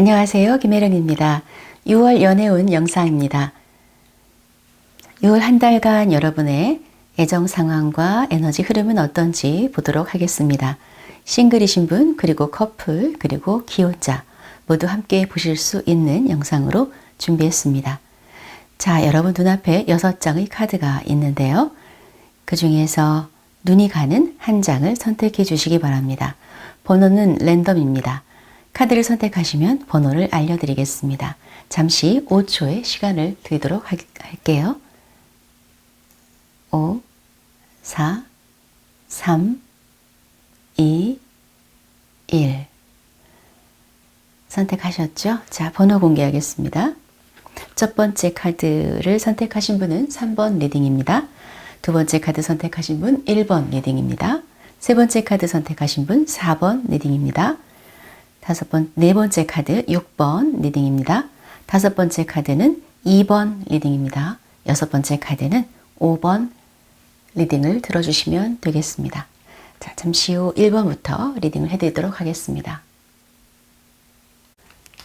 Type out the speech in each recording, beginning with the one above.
안녕하세요. 김혜령입니다. 6월 연애운 영상입니다. 6월 한 달간 여러분의 애정 상황과 에너지 흐름은 어떤지 보도록 하겠습니다. 싱글이신 분, 그리고 커플, 그리고 기혼자 모두 함께 보실 수 있는 영상으로 준비했습니다. 자, 여러분 눈앞에 6장의 카드가 있는데요. 그 중에서 눈이 가는 한 장을 선택해 주시기 바랍니다. 번호는 랜덤입니다. 카드를 선택하시면 번호를 알려드리겠습니다. 잠시 5초의 시간을 드리도록 할게요. 5, 4, 3, 2, 1 선택하셨죠? 자, 번호 공개하겠습니다. 첫 번째 카드를 선택하신 분은 3번 리딩입니다. 두 번째 카드 선택하신 분 1번 리딩입니다. 세 번째 카드 선택하신 분 4번 리딩입니다. 네 번째 카드 6번 리딩입니다. 다섯 번째 카드는 2번 리딩입니다. 여섯 번째 카드는 5번 리딩을 들어주시면 되겠습니다. 자, 잠시 후 1번부터 리딩을 해드리도록 하겠습니다.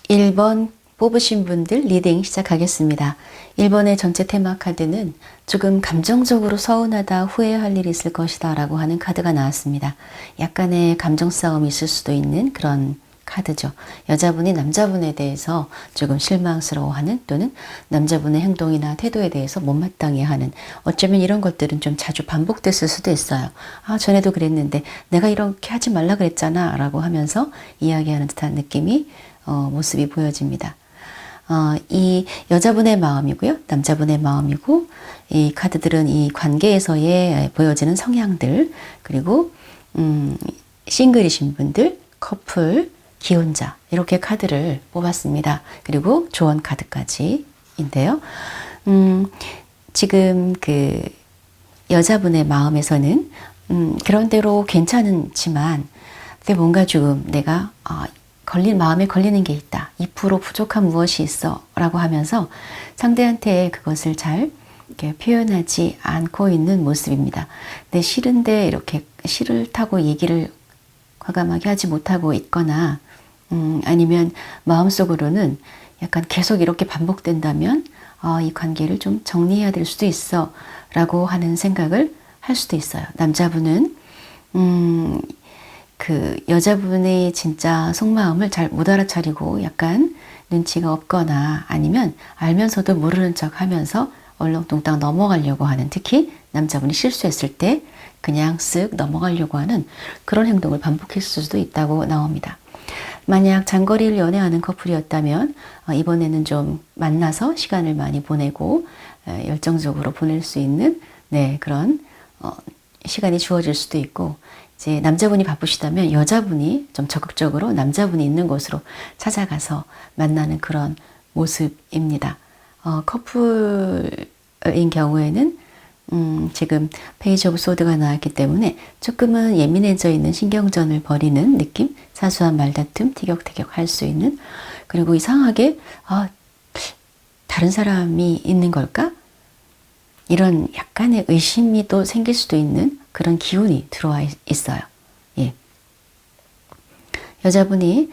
1번 뽑으신 분들 리딩 시작하겠습니다. 1번의 전체 테마 카드는 조금 감정적으로 서운하다, 후회할 일이 있을 것이다 라고 하는 카드가 나왔습니다. 약간의 감정 싸움이 있을 수도 있는 그런 카드죠. 여자분이 남자분에 대해서 조금 실망스러워하는, 또는 남자분의 행동이나 태도에 대해서 못마땅해 하는, 어쩌면 이런 것들은 좀 자주 반복됐을 수도 있어요. 아, 전에도 그랬는데 내가 이렇게 하지 말라 그랬잖아 라고 하면서 이야기하는 듯한 느낌이 모습이 보여집니다. 이 여자분의 마음이고요, 남자분의 마음이고, 이 카드들은 이 관계에서의 보여지는 성향들, 그리고 싱글이신 분들, 커플, 기혼자, 이렇게 카드를 뽑았습니다. 그리고 조언 카드까지인데요. 지금 그 여자분의 마음에서는 그런대로 괜찮지만 근데 뭔가 조금 내가 마음에 걸리는 게 있다. 2% 부족한 무엇이 있어 라고 하면서 상대한테 그것을 잘 이렇게 표현하지 않고 있는 모습입니다. 근데 싫은데 이렇게 싫다고 얘기를 과감하게 하지 못하고 있거나, 아니면 마음속으로는 약간 계속 이렇게 반복된다면 이 관계를 좀 정리해야 될 수도 있어 라고 하는 생각을 할 수도 있어요. 남자분은 그 여자분의 진짜 속마음을 잘 못 알아차리고 약간 눈치가 없거나, 아니면 알면서도 모르는 척 하면서 얼렁뚱땅 넘어가려고 하는, 특히 남자분이 실수했을 때 그냥 쓱 넘어가려고 하는 그런 행동을 반복했을 수도 있다고 나옵니다. 만약 장거리를 연애하는 커플이었다면 이번에는 좀 만나서 시간을 많이 보내고 열정적으로 보낼 수 있는 그런 시간이 주어질 수도 있고, 이제 남자분이 바쁘시다면 여자분이 좀 적극적으로 남자분이 있는 곳으로 찾아가서 만나는 그런 모습입니다. 커플인 경우에는 지금 페이지 오브 소드가 나왔기 때문에 조금은 예민해져 있는 신경전을 벌이는 느낌, 사소한 말다툼, 티격태격 할 수 있는, 그리고 이상하게 다른 사람이 있는 걸까? 이런 약간의 의심이 또 생길 수도 있는 그런 기운이 들어와 있어요. 예. 여자분이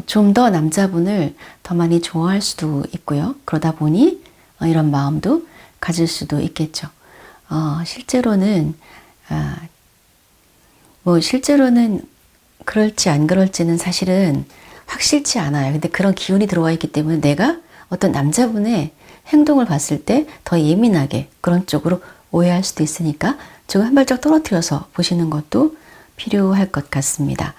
좀 더 남자분을 더 많이 좋아할 수도 있고요. 그러다 보니 이런 마음도 가질 수도 있겠죠. 실제로는 실제로는 그럴지 안 그럴지는 사실은 확실치 않아요. 근데 그런 기운이 들어와 있기 때문에 내가 어떤 남자분의 행동을 봤을 때 더 예민하게 그런 쪽으로 오해할 수도 있으니까 조금 한 발짝 떨어뜨려서 보시는 것도 필요할 것 같습니다.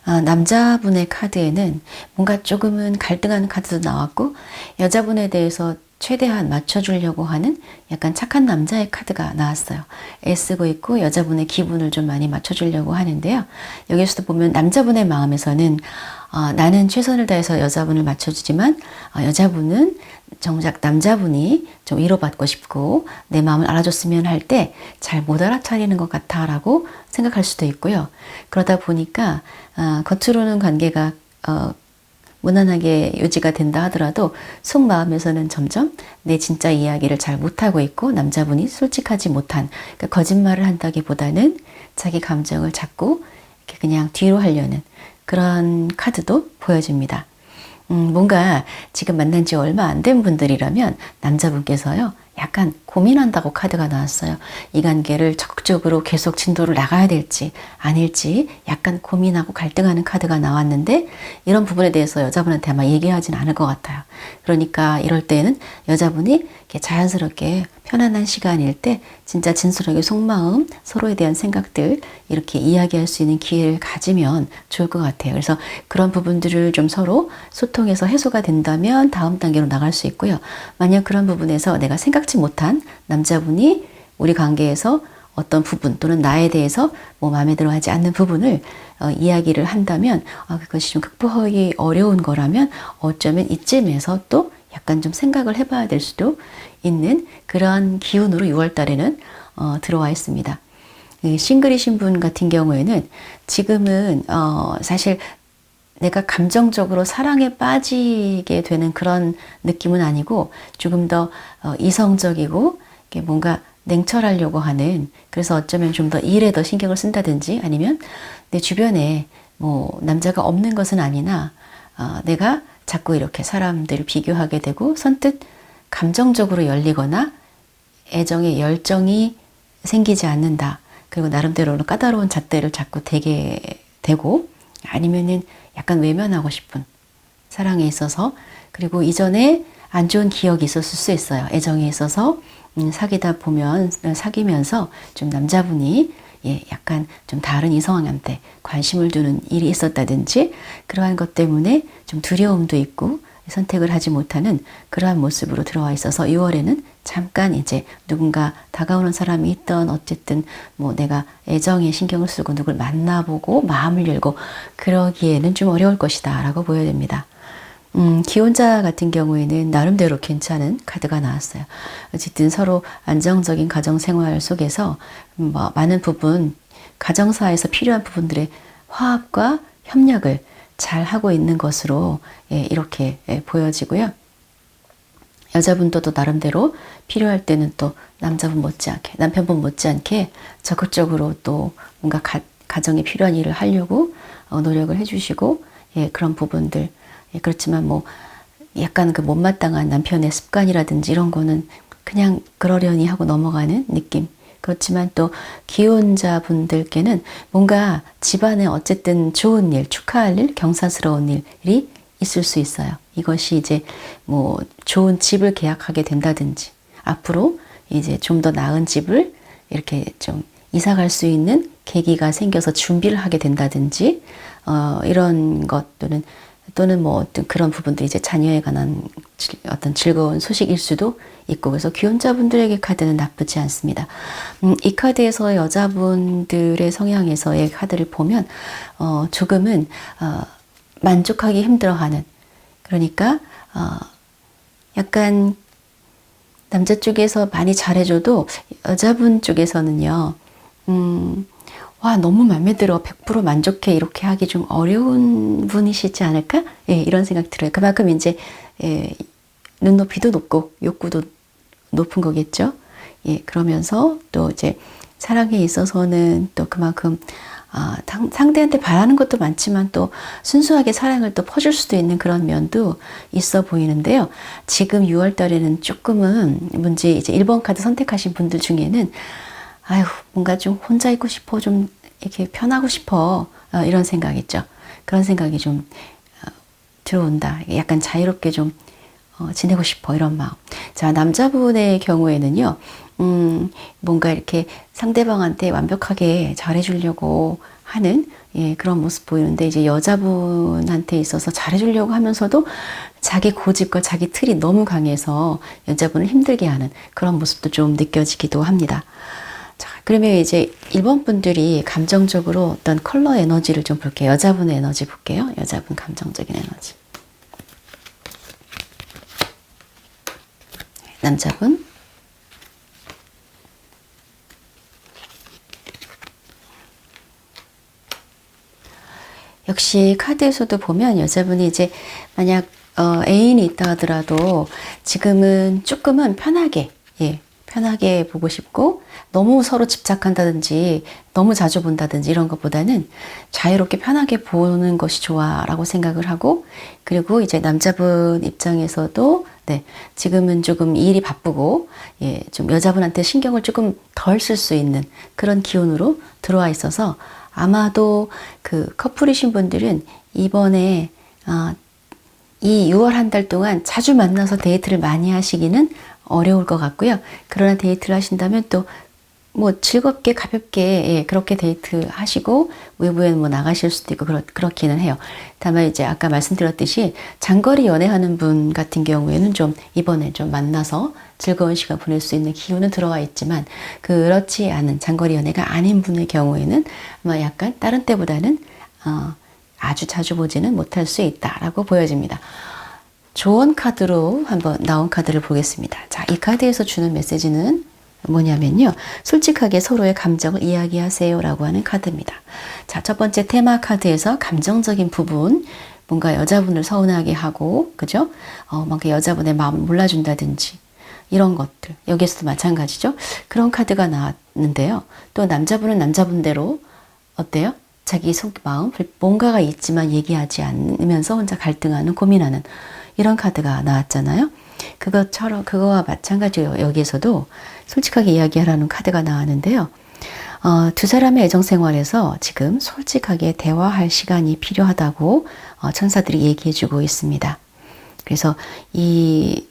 남자분의 카드에는 뭔가 조금은 갈등하는 카드도 나왔고, 여자분에 대해서 최대한 맞춰주려고 하는 약간 착한 남자의 카드가 나왔어요. 애쓰고 있고 여자분의 기분을 좀 많이 맞춰주려고 하는데요. 여기서도 보면 남자분의 마음에서는 나는 최선을 다해서 여자분을 맞춰주지만 여자분은 정작 남자분이 좀 위로받고 싶고 내 마음을 알아줬으면 할 때 잘 못 알아차리는 것 같아 라고 생각할 수도 있고요. 그러다 보니까 겉으로는 관계가 무난하게 유지가 된다 하더라도 속마음에서는 점점 내 진짜 이야기를 잘 못하고 있고, 남자분이 솔직하지 못한, 그러니까 거짓말을 한다기보다는 자기 감정을 자꾸 이렇게 그냥 뒤로 하려는 그런 카드도 보여집니다. 뭔가 지금 만난 지 얼마 안 된 분들이라면 남자분께서요, 약간 고민한다고 카드가 나왔어요. 이 관계를 적극적으로 계속 진도를 나가야 될지 아닐지 약간 고민하고 갈등하는 카드가 나왔는데, 이런 부분에 대해서 여자분한테 아마 얘기하진 않을 것 같아요. 그러니까 이럴 때는 여자분이 이렇게 자연스럽게 편안한 시간일 때 진짜 진솔하게 속마음, 서로에 대한 생각들 이렇게 이야기할 수 있는 기회를 가지면 좋을 것 같아요. 그래서 그런 부분들을 좀 서로 소통해서 해소가 된다면 다음 단계로 나갈 수 있고요. 만약 그런 부분에서 내가 생각지 못한 남자분이 우리 관계에서 어떤 부분 또는 나에 대해서 뭐 마음에 들어 하지 않는 부분을 이야기를 한다면, 그것이 좀 극복하기 어려운 거라면 어쩌면 이쯤에서 또 약간 좀 생각을 해봐야 될 수도 있는 그런 기운으로 6월 달에는 들어와 있습니다. 싱글이신 분 같은 경우에는 지금은 사실 내가 감정적으로 사랑에 빠지게 되는 그런 느낌은 아니고 조금 더 이성적이고 뭔가 냉철하려고 하는, 그래서 어쩌면 좀 더 일에 더 신경을 쓴다든지 아니면 내 주변에 뭐 남자가 없는 것은 아니나 내가 자꾸 이렇게 사람들을 비교하게 되고 선뜻 감정적으로 열리거나 애정의 열정이 생기지 않는다. 그리고 나름대로는 까다로운 잣대를 자꾸 대게 되고, 아니면은 약간 외면하고 싶은 사랑에 있어서, 그리고 이전에 안 좋은 기억이 있었을 수 있어요. 애정에 있어서 사귀다 보면 사귀면서 좀 남자분이 약간 좀 다른 이성한테 관심을 두는 일이 있었다든지 그러한 것 때문에 좀 두려움도 있고 선택을 하지 못하는 그러한 모습으로 들어와 있어서 6월에는 잠깐 이제 누군가 다가오는 사람이 있던 어쨌든 뭐 내가 애정에 신경을 쓰고 누굴 만나보고 마음을 열고 그러기에는 좀 어려울 것이다 라고 보여야 됩니다. 기혼자 같은 경우에는 나름대로 괜찮은 카드가 나왔어요. 어쨌든 서로 안정적인 가정생활 속에서 많은 부분, 가정사에서 필요한 부분들의 화합과 협력을 잘 하고 있는 것으로 이렇게 보여지고요. 여자분도 또 나름대로 필요할 때는 또 남자분 못지않게, 남편분 못지않게 적극적으로 또 뭔가 가정에 필요한 일을 하려고 노력을 해주시고, 그런 부분들. 그렇지만 뭐 약간 그 못마땅한 남편의 습관이라든지 이런 거는 그냥 그러려니 하고 넘어가는 느낌. 그렇지만 또 기혼자 분들께는 뭔가 집안에 어쨌든 좋은 일, 축하할 일, 경사스러운 일이 있을 수 있어요. 이것이 이제 뭐 좋은 집을 계약하게 된다든지 앞으로 이제 좀 더 나은 집을 이렇게 좀 이사 갈 수 있는 계기가 생겨서 준비를 하게 된다든지 이런 것들은, 또는 뭐 어떤 그런 부분들이 이제 자녀에 관한 어떤 즐거운 소식일 수도 있고, 그래서 기혼자분들에게 카드는 나쁘지 않습니다. 이 카드에서 여자분들의 성향에서의 카드를 보면 조금은 만족하기 힘들어하는, 그러니까 약간 남자 쪽에서 많이 잘해줘도 여자분 쪽에서는요, 와, 너무 마음에 들어, 100% 만족해, 이렇게 하기 좀 어려운 분이시지 않을까? 이런 생각 들어요. 그만큼 이제 눈높이도 높고 욕구도 높은 거겠죠. 그러면서 또 이제 사랑에 있어서는 또 그만큼 상대한테 바라는 것도 많지만 또 순수하게 사랑을 또 퍼줄 수도 있는 그런 면도 있어 보이는데요. 지금 6월 달에는 조금은 문제, 이제 1번 카드 선택하신 분들 중에는 아유, 뭔가 좀 혼자 있고 싶어, 좀 이렇게 편하고 싶어, 이런 생각 있죠. 그런 생각이 좀 들어온다. 약간 자유롭게 좀 지내고 싶어, 이런 마음. 자, 남자분의 경우에는요, 뭔가 이렇게 상대방한테 완벽하게 잘해주려고 하는 그런 모습 보이는데, 이제 여자분한테 있어서 잘해주려고 하면서도 자기 고집과 자기 틀이 너무 강해서 여자분을 힘들게 하는 그런 모습도 좀 느껴지기도 합니다. 자, 그러면 이제 1번 분들이 감정적으로 어떤 컬러 에너지를 좀 볼게요. 여자분의 에너지 볼게요. 여자분 감정적인 에너지. 남자분. 역시 카드에서도 보면 여자분이 이제 만약 애인이 있다 하더라도 지금은 조금은 편하게, 편하게 보고 싶고 너무 서로 집착한다든지 너무 자주 본다든지 이런 것보다는 자유롭게 편하게 보는 것이 좋아라고 생각을 하고 그리고 이제 남자분 입장에서도 네, 지금은 조금 일이 바쁘고 예, 좀 여자분한테 신경을 조금 덜 쓸 수 있는 그런 기운으로 들어와 있어서 아마도 그 커플이신 분들은 이번에 이 6월 한 달 동안 자주 만나서 데이트를 많이 하시기는 어려울 것 같고요. 그러나 데이트를 하신다면 또 뭐 즐겁게 가볍게 예, 그렇게 데이트 하시고 외부에 뭐 나가실 수도 있고 그렇기는 해요. 다만 이제 아까 말씀드렸듯이 장거리 연애하는 분 같은 경우에는 좀 이번에 좀 만나서 즐거운 시간 보낼 수 있는 기운은 들어와 있지만 그렇지 않은 장거리 연애가 아닌 분의 경우에는 아마 약간 다른 때보다는 아주 자주 보지는 못할 수 있다라고 보여집니다. 조언 카드로 한번 나온 카드를 보겠습니다. 자, 이 카드에서 주는 메시지는 뭐냐면요. 솔직하게 서로의 감정을 이야기하세요 라고 하는 카드입니다. 자, 첫 번째 테마 카드에서 감정적인 부분, 뭔가 여자분을 서운하게 하고, 그죠? 뭔가 여자분의 마음을 몰라준다든지, 이런 것들. 여기에서도 마찬가지죠. 그런 카드가 나왔는데요. 또 남자분은 남자분대로, 어때요? 자기 속 마음, 뭔가가 있지만 얘기하지 않으면서 혼자 갈등하는, 고민하는, 이런 카드가 나왔잖아요. 그거와 마찬가지로 여기에서도 솔직하게 이야기하라는 카드가 나왔는데요. 두 사람의 애정 생활에서 지금 솔직하게 대화할 시간이 필요하다고 천사들이 얘기해주고 있습니다. 그래서 이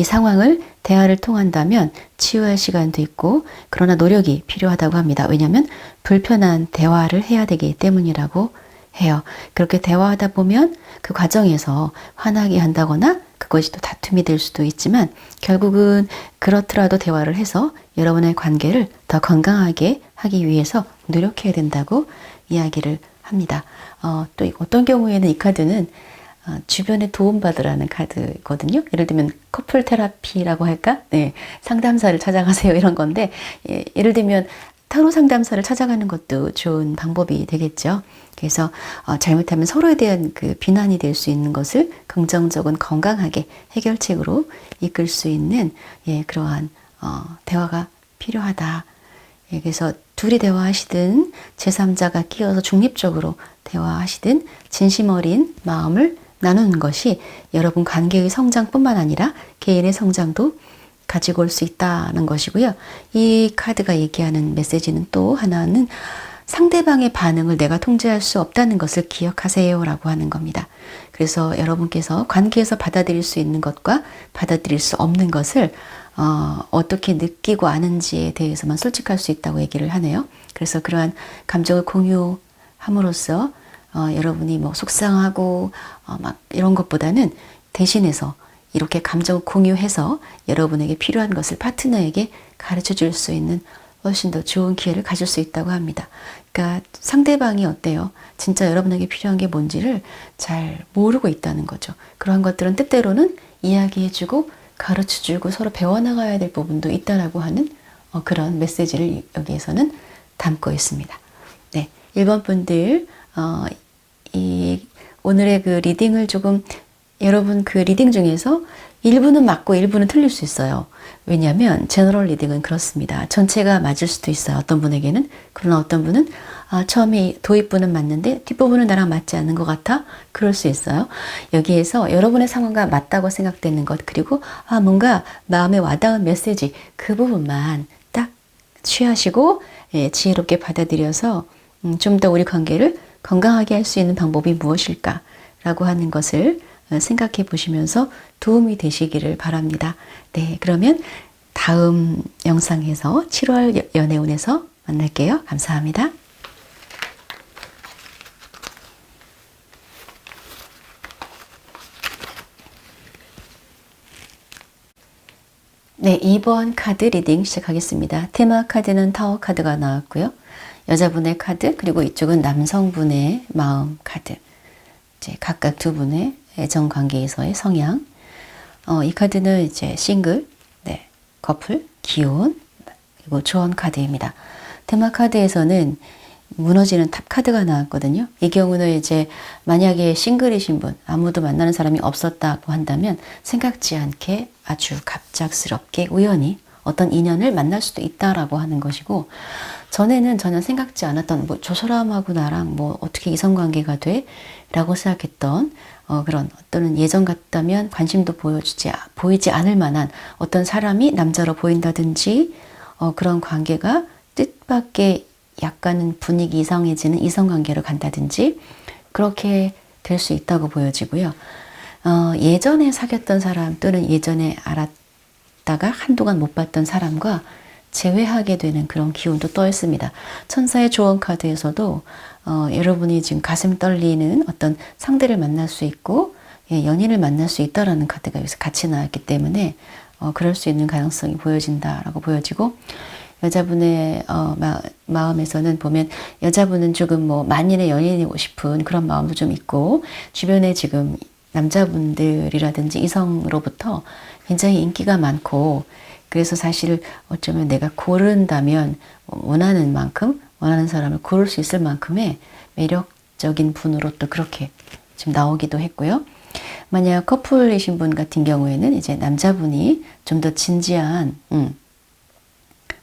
상황을 대화를 통한다면 치유할 시간도 있고 그러나 노력이 필요하다고 합니다. 왜냐하면 불편한 대화를 해야 되기 때문이라고 해요. 그렇게 대화하다 보면 그 과정에서 화나게 한다거나 그것이 또 다툼이 될 수도 있지만 결국은 그렇더라도 대화를 해서 여러분의 관계를 더 건강하게 하기 위해서 노력해야 된다고 이야기를 합니다. 또 어떤 경우에는 이 카드는 주변에 도움받으라는 카드거든요. 예를 들면 커플 테라피라고 할까? 네, 상담사를 찾아가세요 이런 건데 예를 들면 타로 상담사를 찾아가는 것도 좋은 방법이 되겠죠. 그래서 잘못하면 서로에 대한 그 비난이 될 수 있는 것을 긍정적인 건강하게 해결책으로 이끌 수 있는 그러한 대화가 필요하다. 그래서 둘이 대화하시든 제3자가 끼어서 중립적으로 대화하시든 진심 어린 마음을 나누는 것이 여러분 관계의 성장뿐만 아니라 개인의 성장도 가지고 올 수 있다는 것이고요. 이 카드가 얘기하는 메시지는 또 하나는 상대방의 반응을 내가 통제할 수 없다는 것을 기억하세요 라고 하는 겁니다. 그래서 여러분께서 관계에서 받아들일 수 있는 것과 받아들일 수 없는 것을 어떻게 느끼고 아는지에 대해서만 솔직할 수 있다고 얘기를 하네요. 그래서 그러한 감정을 공유함으로써 여러분이 뭐 속상하고 막 이런 것보다는 대신해서 이렇게 감정을 공유해서 여러분에게 필요한 것을 파트너에게 가르쳐 줄 수 있는 훨씬 더 좋은 기회를 가질 수 있다고 합니다. 그러니까 상대방이 어때요? 진짜 여러분에게 필요한 게 뭔지를 잘 모르고 있다는 거죠. 그러한 것들은 때때로는 이야기해주고 가르쳐주고 서로 배워나가야 될 부분도 있다라고 하는 그런 메시지를 여기에서는 담고 있습니다. 네, 1번 분들 오늘의 그 리딩을 조금 여러분 그 리딩 중에서 일부는 맞고 일부는 틀릴 수 있어요. 왜냐하면 제너럴 리딩은 그렇습니다. 전체가 맞을 수도 있어요. 어떤 분에게는. 그러나 어떤 분은 처음에 도입부는 맞는데 뒷부분은 나랑 맞지 않는 것 같아. 그럴 수 있어요. 여기에서 여러분의 상황과 맞다고 생각되는 것 그리고 뭔가 마음에 와닿은 메시지 그 부분만 딱 취하시고 지혜롭게 받아들여서 좀 더 우리 관계를 건강하게 할 수 있는 방법이 무엇일까 라고 하는 것을 생각해 보시면서 도움이 되시기를 바랍니다. 네, 그러면 다음 영상에서 7월 연애운에서 만날게요. 감사합니다. 네, 2번 카드 리딩 시작하겠습니다. 테마 카드는 타워 카드가 나왔고요. 여자분의 카드 그리고 이쪽은 남성분의 마음 카드. 이제 각각 두 분의 애정 관계에서의 성향. 이 카드는 이제 싱글, 네, 커플, 기혼, 그리고 조언 카드입니다. 테마 카드에서는 무너지는 탑 카드가 나왔거든요. 이 경우는 이제 만약에 싱글이신 분, 아무도 만나는 사람이 없었다고 한다면 생각지 않게 아주 갑작스럽게 우연히 어떤 인연을 만날 수도 있다라고 하는 것이고, 전에는 전혀 생각지 않았던 뭐 저 사람하고 나랑 뭐 어떻게 이성관계가 돼? 라고 생각했던 그런 또는 예전 같다면 관심도 보이지 않을 만한 어떤 사람이 남자로 보인다든지 그런 관계가 뜻밖의 약간은 분위기 이상해지는 이성관계로 간다든지 그렇게 될 수 있다고 보여지고요. 예전에 사귀었던 사람 또는 예전에 알았다가 한동안 못 봤던 사람과 재회하게 되는 그런 기운도 떠 있습니다. 천사의 조언 카드에서도 여러분이 지금 가슴 떨리는 어떤 상대를 만날 수 있고 연인을 만날 수 있다라는 카드가 여기서 같이 나왔기 때문에 그럴 수 있는 가능성이 보여진다라고 보여지고, 여자분의 마음에서는 보면 여자분은 조금 뭐 만인의 연인이고 싶은 그런 마음도 좀 있고, 주변에 지금 남자분들이라든지 이성으로부터 굉장히 인기가 많고, 그래서 사실 어쩌면 내가 고른다면 원하는 만큼 원하는 사람을 고를 수 있을 만큼의 매력적인 분으로 또 그렇게 지금 나오기도 했고요. 만약 커플이신 분 같은 경우에는 이제 남자분이 좀 더 진지한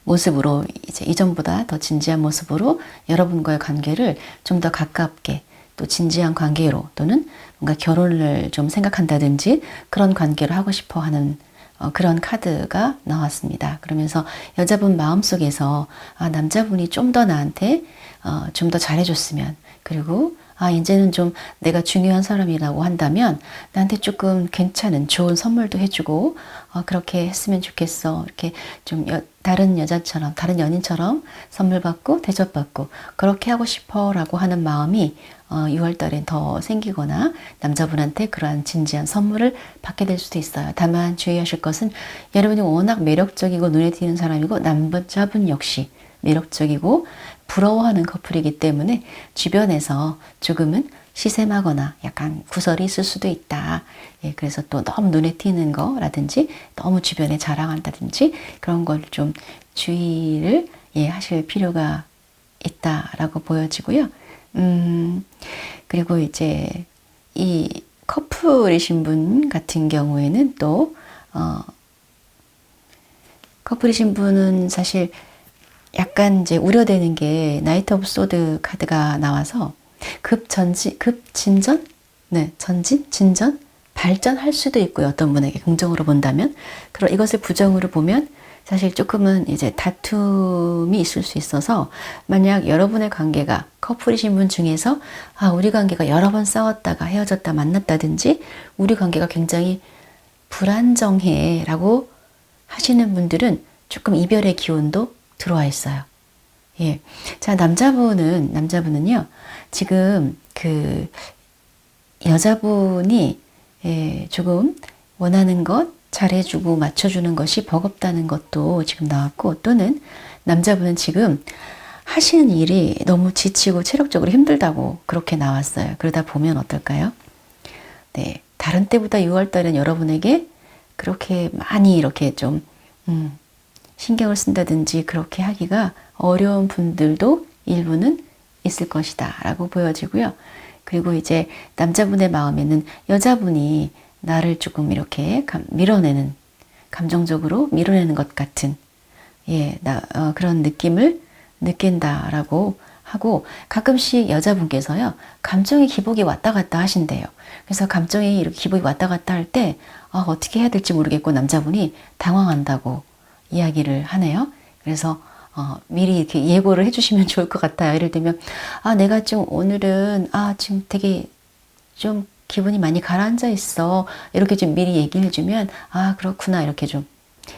모습으로, 이제 이전보다 더 진지한 모습으로 여러분과의 관계를 좀 더 가깝게 또 진지한 관계로 또는 뭔가 결혼을 좀 생각한다든지 그런 관계를 하고 싶어 하는 그런 카드가 나왔습니다. 그러면서 여자분 마음속에서 남자분이 좀 더 나한테 좀 더 잘해줬으면, 그리고 이제는 좀 내가 중요한 사람이라고 한다면 나한테 조금 괜찮은 좋은 선물도 해주고 그렇게 했으면 좋겠어. 이렇게 좀 다른 여자처럼, 다른 연인처럼 선물 받고 대접받고 그렇게 하고 싶어 라고 하는 마음이 6월 달에 더 생기거나 남자분한테 그러한 진지한 선물을 받게 될 수도 있어요. 다만 주의하실 것은 여러분이 워낙 매력적이고 눈에 띄는 사람이고 남자분 역시 매력적이고 부러워하는 커플이기 때문에 주변에서 조금은 시샘하거나 약간 구설이 있을 수도 있다. 그래서 또 너무 눈에 띄는 거라든지 너무 주변에 자랑한다든지 그런 걸 좀 주의를 하실 필요가 있다라고 보여지고요. 그리고 이제 이 커플이신 분 같은 경우에는 또 커플이신 분은 사실 약간 이제 우려되는 게 나이트 오브 소드 카드가 나와서 진전? 진전? 발전할 수도 있고요. 어떤 분에게 긍정으로 본다면. 그럼 이것을 부정으로 보면 사실 조금은 이제 다툼이 있을 수 있어서, 만약 여러분의 관계가 커플이신 분 중에서 우리 관계가 여러 번 싸웠다가 헤어졌다 만났다든지 우리 관계가 굉장히 불안정해 라고 하시는 분들은 조금 이별의 기운도 들어와 있어요. 자, 남자분은요, 지금 그 여자분이 조금 원하는 것 잘해주고 맞춰주는 것이 버겁다는 것도 지금 나왔고, 또는 남자분은 지금 하시는 일이 너무 지치고 체력적으로 힘들다고 그렇게 나왔어요. 그러다 보면 어떨까요? 네, 다른 때보다 6월 달은 여러분에게 그렇게 많이 이렇게 좀 신경을 쓴다든지 그렇게 하기가 어려운 분들도 일부는 있을 것이다 라고 보여지고요. 그리고 이제 남자분의 마음에는 여자분이 나를 조금 이렇게 밀어내는, 감정적으로 밀어내는 것 같은 그런 느낌을 느낀다라고 하고, 가끔씩 여자분께서요 감정의 기복이 왔다 갔다 하신대요. 그래서 감정이 이렇게 기복이 왔다 갔다 할 때 어떻게 해야 될지 모르겠고 남자분이 당황한다고 이야기를 하네요. 그래서 미리 이렇게 예고를 해주시면 좋을 것 같아요. 예를 들면 내가 좀 오늘은 지금 되게 좀 기분이 많이 가라앉아 있어. 이렇게 좀 미리 얘기를 해주면 그렇구나 이렇게 좀.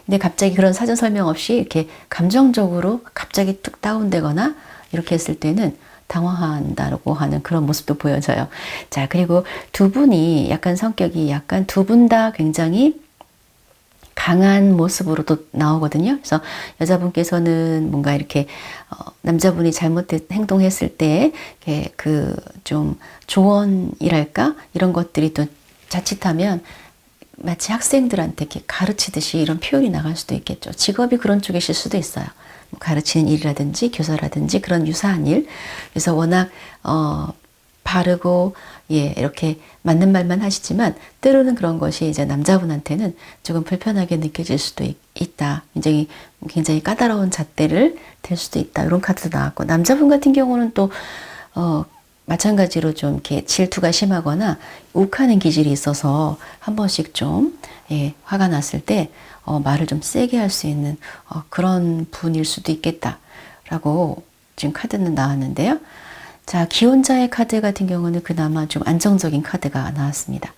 근데 갑자기 그런 사전 설명 없이 이렇게 감정적으로 갑자기 뚝 다운되거나 이렇게 했을 때는 당황한다고 하는 그런 모습도 보여져요. 자, 그리고 두 분이 약간 성격이 약간 두 분 다 굉장히 강한 모습으로도 나오거든요. 그래서 여자분께서는 뭔가 이렇게 남자분이 잘못된 행동했을 때 그 좀 조언이랄까 이런 것들이 또 자칫하면 마치 학생들한테 이렇게 가르치듯이 이런 표현이 나갈 수도 있겠죠. 직업이 그런 쪽이실 수도 있어요. 뭐 가르치는 일이라든지 교사라든지 그런 유사한 일. 그래서 워낙 바르고 예 이렇게 맞는 말만 하시지만 때로는 그런 것이 이제 남자분한테는 조금 불편하게 느껴질 수도 있다. 굉장히 까다로운 잣대를 댈 수도 있다. 이런 카드도 나왔고 남자분 같은 경우는 또 마찬가지로 좀 이렇게 질투가 심하거나 욱하는 기질이 있어서 한 번씩 좀 예, 화가 났을 때 말을 좀 세게 할 수 있는 그런 분일 수도 있겠다라고 지금 카드는 나왔는데요. 자, 기혼자의 카드 같은 경우는 그나마 좀 안정적인 카드가 나왔습니다.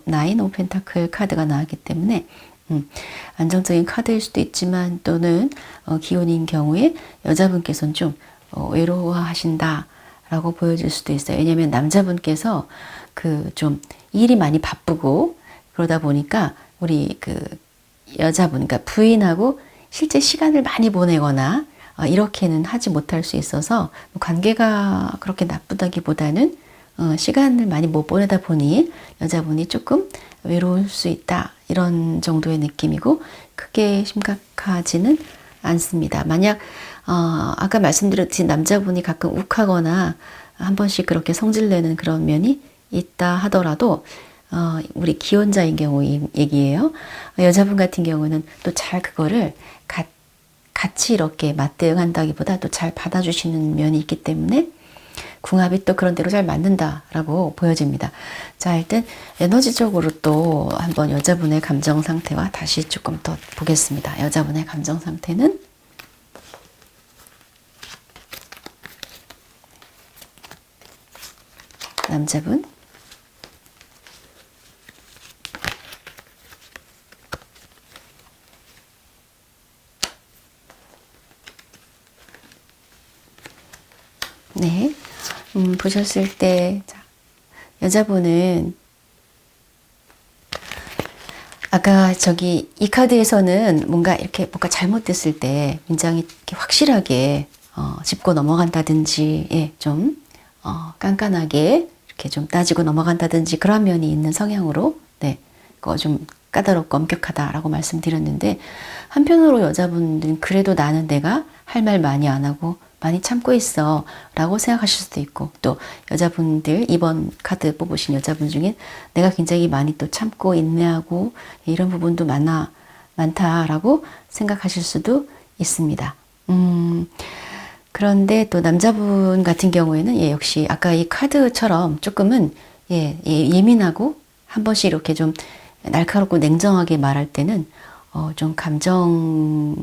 나인 오브 펜타클 카드가 나왔기 때문에 안정적인 카드일 수도 있지만 또는 기혼인 경우에 여자분께서는 좀 외로워하신다 라고 보여질 수도 있어요. 왜냐면 남자분께서 좀 일이 많이 바쁘고 그러다 보니까 우리 여자분, 그러니까 부인하고 실제 시간을 많이 보내거나 이렇게는 하지 못할 수 있어서 관계가 그렇게 나쁘다기보다는 시간을 많이 못 보내다 보니 여자분이 조금 외로울 수 있다 이런 정도의 느낌이고 크게 심각하지는 않습니다. 만약 아까 말씀드렸듯이 남자분이 가끔 욱하거나 한 번씩 그렇게 성질내는 그런 면이 있다 하더라도 우리 기혼자인 경우 얘기예요. 여자분 같은 경우는 또 잘 그거를 같이 이렇게 맞대응한다기보다 또 잘 받아주시는 면이 있기 때문에 궁합이 또 그런 대로 잘 맞는다라고 보여집니다. 자, 일단 에너지적으로 또 한번 여자분의 감정 상태와 다시 조금 더 보겠습니다. 여자분의 감정 상태는 남자분 네, 보셨을 때 자, 여자분은 아까 이 카드에서는 뭔가 잘못됐을 때 굉장히 이렇게 확실하게 짚고 넘어간다든지 예, 좀 깐깐하게 이렇게 좀 따지고 넘어간다든지 그런 면이 있는 성향으로 네, 그거 좀 까다롭고 엄격하다라고 말씀드렸는데 한편으로 여자분들은 그래도 나는 내가 할 말 많이 안 하고 많이 참고 있어 라고 생각하실 수도 있고 또 여자분들 이번 카드 뽑으신 여자분 중에 내가 굉장히 많이 또 참고 인내하고 이런 부분도 많다라고 생각하실 수도 있습니다. 그런데 또 남자분 같은 경우에는 예, 역시 아까 이 카드처럼 조금은 예민하고 한 번씩 이렇게 좀 날카롭고 냉정하게 말할 때는 좀 감정을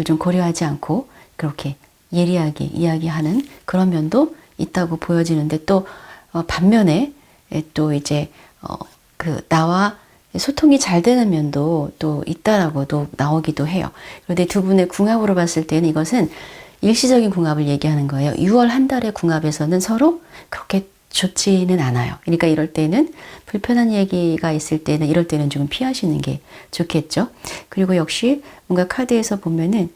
좀 고려하지 않고 그렇게 예리하게 이야기하는 그런 면도 있다고 보여지는데 또 반면에 또 이제 나와 소통이 잘 되는 면도 또 있다라고도 나오기도 해요. 그런데 두 분의 궁합으로 봤을 때는 이것은 일시적인 궁합을 얘기하는 거예요. 6월 한 달의 궁합에서는 서로 그렇게 좋지는 않아요. 그러니까 이럴 때는 불편한 얘기가 있을 때는 이럴 때는 좀 피하시는 게 좋겠죠. 그리고 역시 뭔가 카드에서 보면은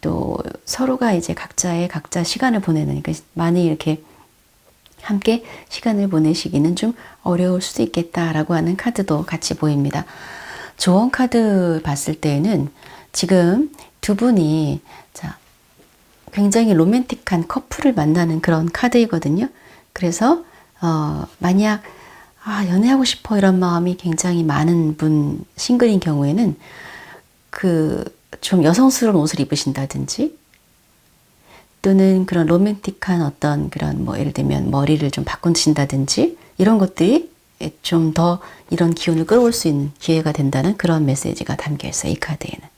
또 서로가 이제 각자 시간을 보내는 그러니까 많이 이렇게 함께 시간을 보내시기는 좀 어려울 수도 있겠다라고 하는 카드도 같이 보입니다. 조언 카드 봤을 때는 지금 두 분이 굉장히 로맨틱한 커플을 만나는 그런 카드이거든요. 그래서 만약 연애하고 싶어 이런 마음이 굉장히 많은 분 싱글인 경우에는 좀 여성스러운 옷을 입으신다든지 또는 그런 로맨틱한 어떤 그런 예를 들면 머리를 좀 바꾸신다든지 이런 것들이 좀 더 이런 기운을 끌어올 수 있는 기회가 된다는 그런 메시지가 담겨 있어요. 이 카드에는.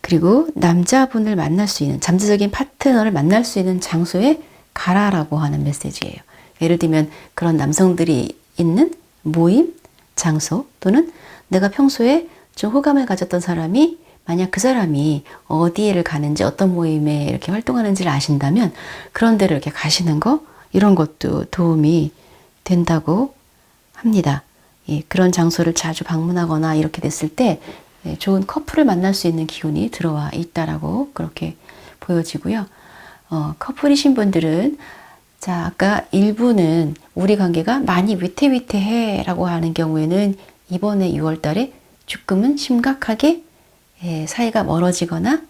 그리고 남자분을 만날 수 있는 잠재적인 파트너를 만날 수 있는 장소에 가라라고 하는 메시지예요. 예를 들면 그런 남성들이 있는 모임, 장소 또는 내가 평소에 좀 호감을 가졌던 사람이 만약 그 사람이 어디를 가는지 어떤 모임에 이렇게 활동하는지를 아신다면 그런 데를 이렇게 가시는 거 이런 것도 도움이 된다고 합니다. 예, 그런 장소를 자주 방문하거나 이렇게 됐을 때 좋은 커플을 만날 수 있는 기운이 들어와 있다라고 그렇게 보여지고요. 커플이신 분들은 아까 일부는 우리 관계가 많이 위태위태해 라고 하는 경우에는 이번에 6월 달에 조금은 심각하게 사이가 멀어지거나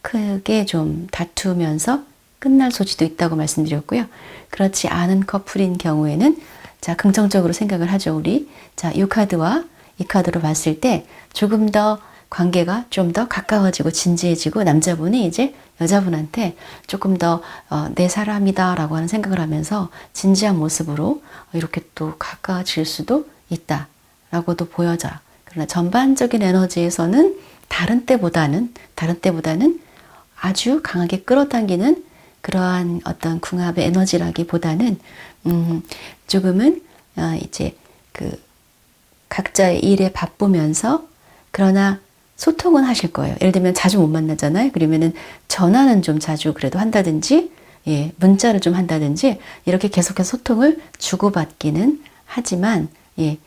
크게 좀 다투면서 끝날 소지도 있다고 말씀드렸고요. 그렇지 않은 커플인 경우에는 자, 긍정적으로 생각을 하죠, 우리. 자, 이 카드와 이 카드로 봤을 때 조금 더 관계가 좀 더 가까워지고 진지해지고 남자분이 이제 여자분한테 조금 더 내 사람이다 라고 하는 생각을 하면서 진지한 모습으로 이렇게 또 가까워질 수도 있다 라고도 보여져요. 그러나 전반적인 에너지에서는 다른 때보다는 아주 강하게 끌어당기는 그러한 어떤 궁합의 에너지라기보다는 조금은 이제 그 각자의 일에 바쁘면서 그러나 소통은 하실 거예요. 예를 들면 자주 못 만나잖아요. 그러면은 전화는 좀 자주 그래도 한다든지, 예, 문자를 좀 한다든지 이렇게 계속해서 소통을 주고받기는 하지만, 예,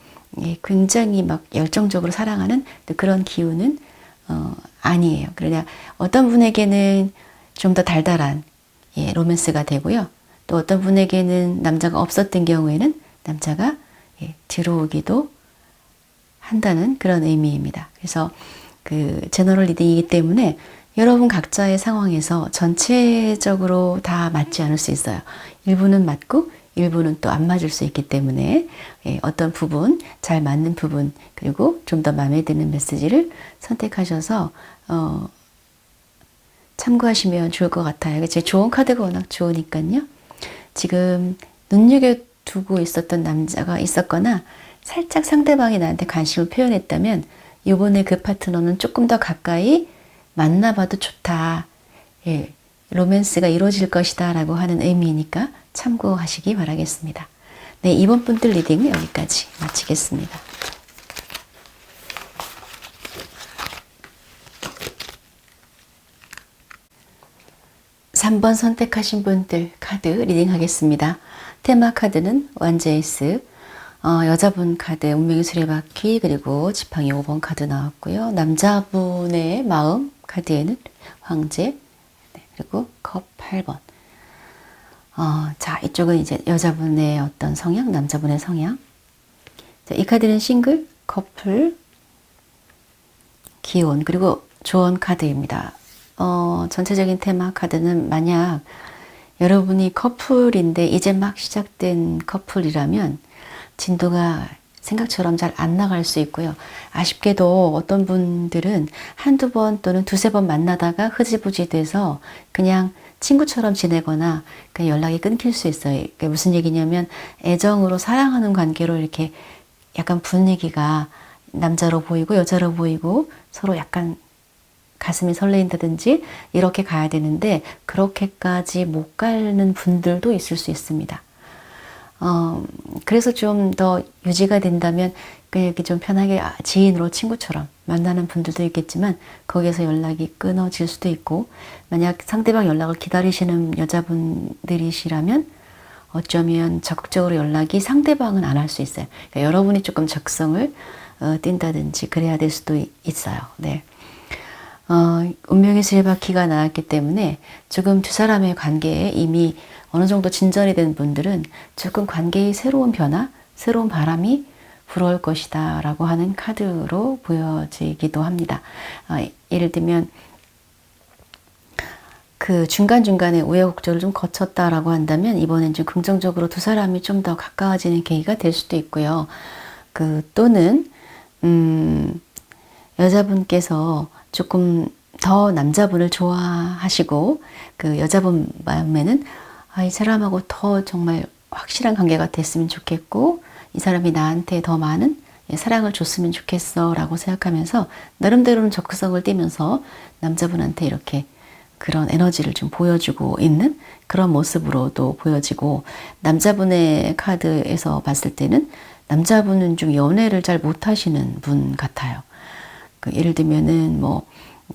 굉장히 막 열정적으로 사랑하는 그런 기운은 아니에요. 그러나 어떤 분에게는 좀 더 달달한, 예, 로맨스가 되고요. 또 어떤 분에게는 남자가 없었던 경우에는 남자가, 예, 들어오기도 한다는 그런 의미입니다. 그래서 그 제너럴 리딩이기 때문에 여러분 각자의 상황에서 전체적으로 다 맞지 않을 수 있어요. 일부는 맞고 일부는 또 안 맞을 수 있기 때문에, 예, 어떤 부분, 잘 맞는 부분, 그리고 좀 더 마음에 드는 메시지를 선택하셔서 참고하시면 좋을 것 같아요. 제 좋은 카드가 워낙 좋으니까요. 지금 눈여겨두고 있었던 남자가 있었거나 살짝 상대방이 나한테 관심을 표현했다면 이번에 그 파트너는 조금 더 가까이 만나봐도 좋다. 예, 로맨스가 이루어질 것이다 라고 하는 의미니까 참고하시기 바라겠습니다. 네, 이번 분들 리딩은 여기까지 마치겠습니다. (3번) 선택하신 분들 카드 리딩 하겠습니다. 테마 카드는 완제이스, 여자분 카드 운명의 수레바퀴, 그리고 지팡이 5번 카드 나왔고요. 남자분의 마음 카드에는 황제, 네, 그리고 컵 8번. 자, 이쪽은 이제 여자분의 어떤 성향, 남자분의 성향. 자, 이 카드는 싱글, 커플, 기혼, 그리고 조언 카드입니다. 전체적인 테마 카드는 만약 여러분이 커플인데 이제 막 시작된 커플이라면 진도가 생각처럼 잘 안 나갈 수 있고요. 아쉽게도 어떤 분들은 한두 번 또는 두세 번 만나다가 흐지부지 돼서 그냥 친구처럼 지내거나 그냥 연락이 끊길 수 있어요. 그게 무슨 얘기냐면 애정으로 사랑하는 관계로 이렇게 약간 분위기가 남자로 보이고 여자로 보이고 서로 약간 가슴이 설레인다든지 이렇게 가야 되는데 그렇게까지 못 가는 분들도 있을 수 있습니다. 그래서 좀 더 유지가 된다면 그냥 이렇게 좀 편하게 지인으로 친구처럼 만나는 분들도 있겠지만 거기에서 연락이 끊어질 수도 있고, 만약 상대방 연락을 기다리시는 여자분들이시라면 어쩌면 적극적으로 연락이 상대방은 안 할 수 있어요. 그러니까 여러분이 조금 적성을 띈다든지 그래야 될 수도 있어요. 네. 운명의 수레바퀴가 나왔기 때문에 조금 두 사람의 관계에 이미 어느 정도 진전이 된 분들은 조금 관계의 새로운 변화, 새로운 바람이 불어올 것이다 라고 하는 카드로 보여지기도 합니다. 예를 들면 그 중간중간에 우여곡절을 좀 거쳤다라고 한다면 이번엔 좀 긍정적으로 두 사람이 좀 더 가까워지는 계기가 될 수도 있고요. 또는 여자분께서 조금 더 남자분을 좋아하시고 그 여자분 마음에는 이 사람하고 더 정말 확실한 관계가 됐으면 좋겠고 이 사람이 나한테 더 많은 사랑을 줬으면 좋겠어 라고 생각하면서 나름대로는 적극성을 띠면서 남자분한테 이렇게 그런 에너지를 좀 보여주고 있는 그런 모습으로도 보여지고, 남자분의 카드에서 봤을 때는 남자분은 좀 연애를 잘 못하시는 분 같아요. 예를 들면은 뭐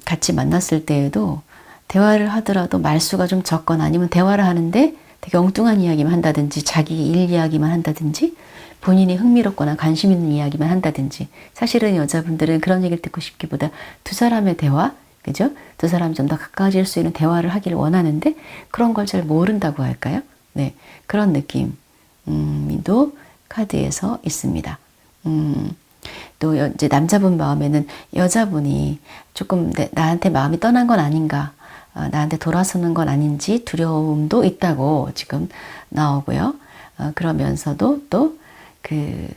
같이 만났을 때에도 대화를 하더라도 말수가 좀 적거나 아니면 대화를 하는데 되게 엉뚱한 이야기만 한다든지 자기 일 이야기만 한다든지 본인이 흥미롭거나 관심 있는 이야기만 한다든지, 사실은 여자분들은 그런 얘기를 듣고 싶기보다 두 사람의 대화, 그죠? 두 사람이 좀 더 가까워질 수 있는 대화를 하기를 원하는데 그런 걸 잘 모른다고 할까요? 네, 그런 느낌도 카드에서 있습니다. 또 이제 남자분 마음에는 여자분이 조금 나한테 마음이 떠난 건 아닌가 나한테 돌아서는 건 아닌지 두려움도 있다고 지금 나오고요. 그러면서도 또 그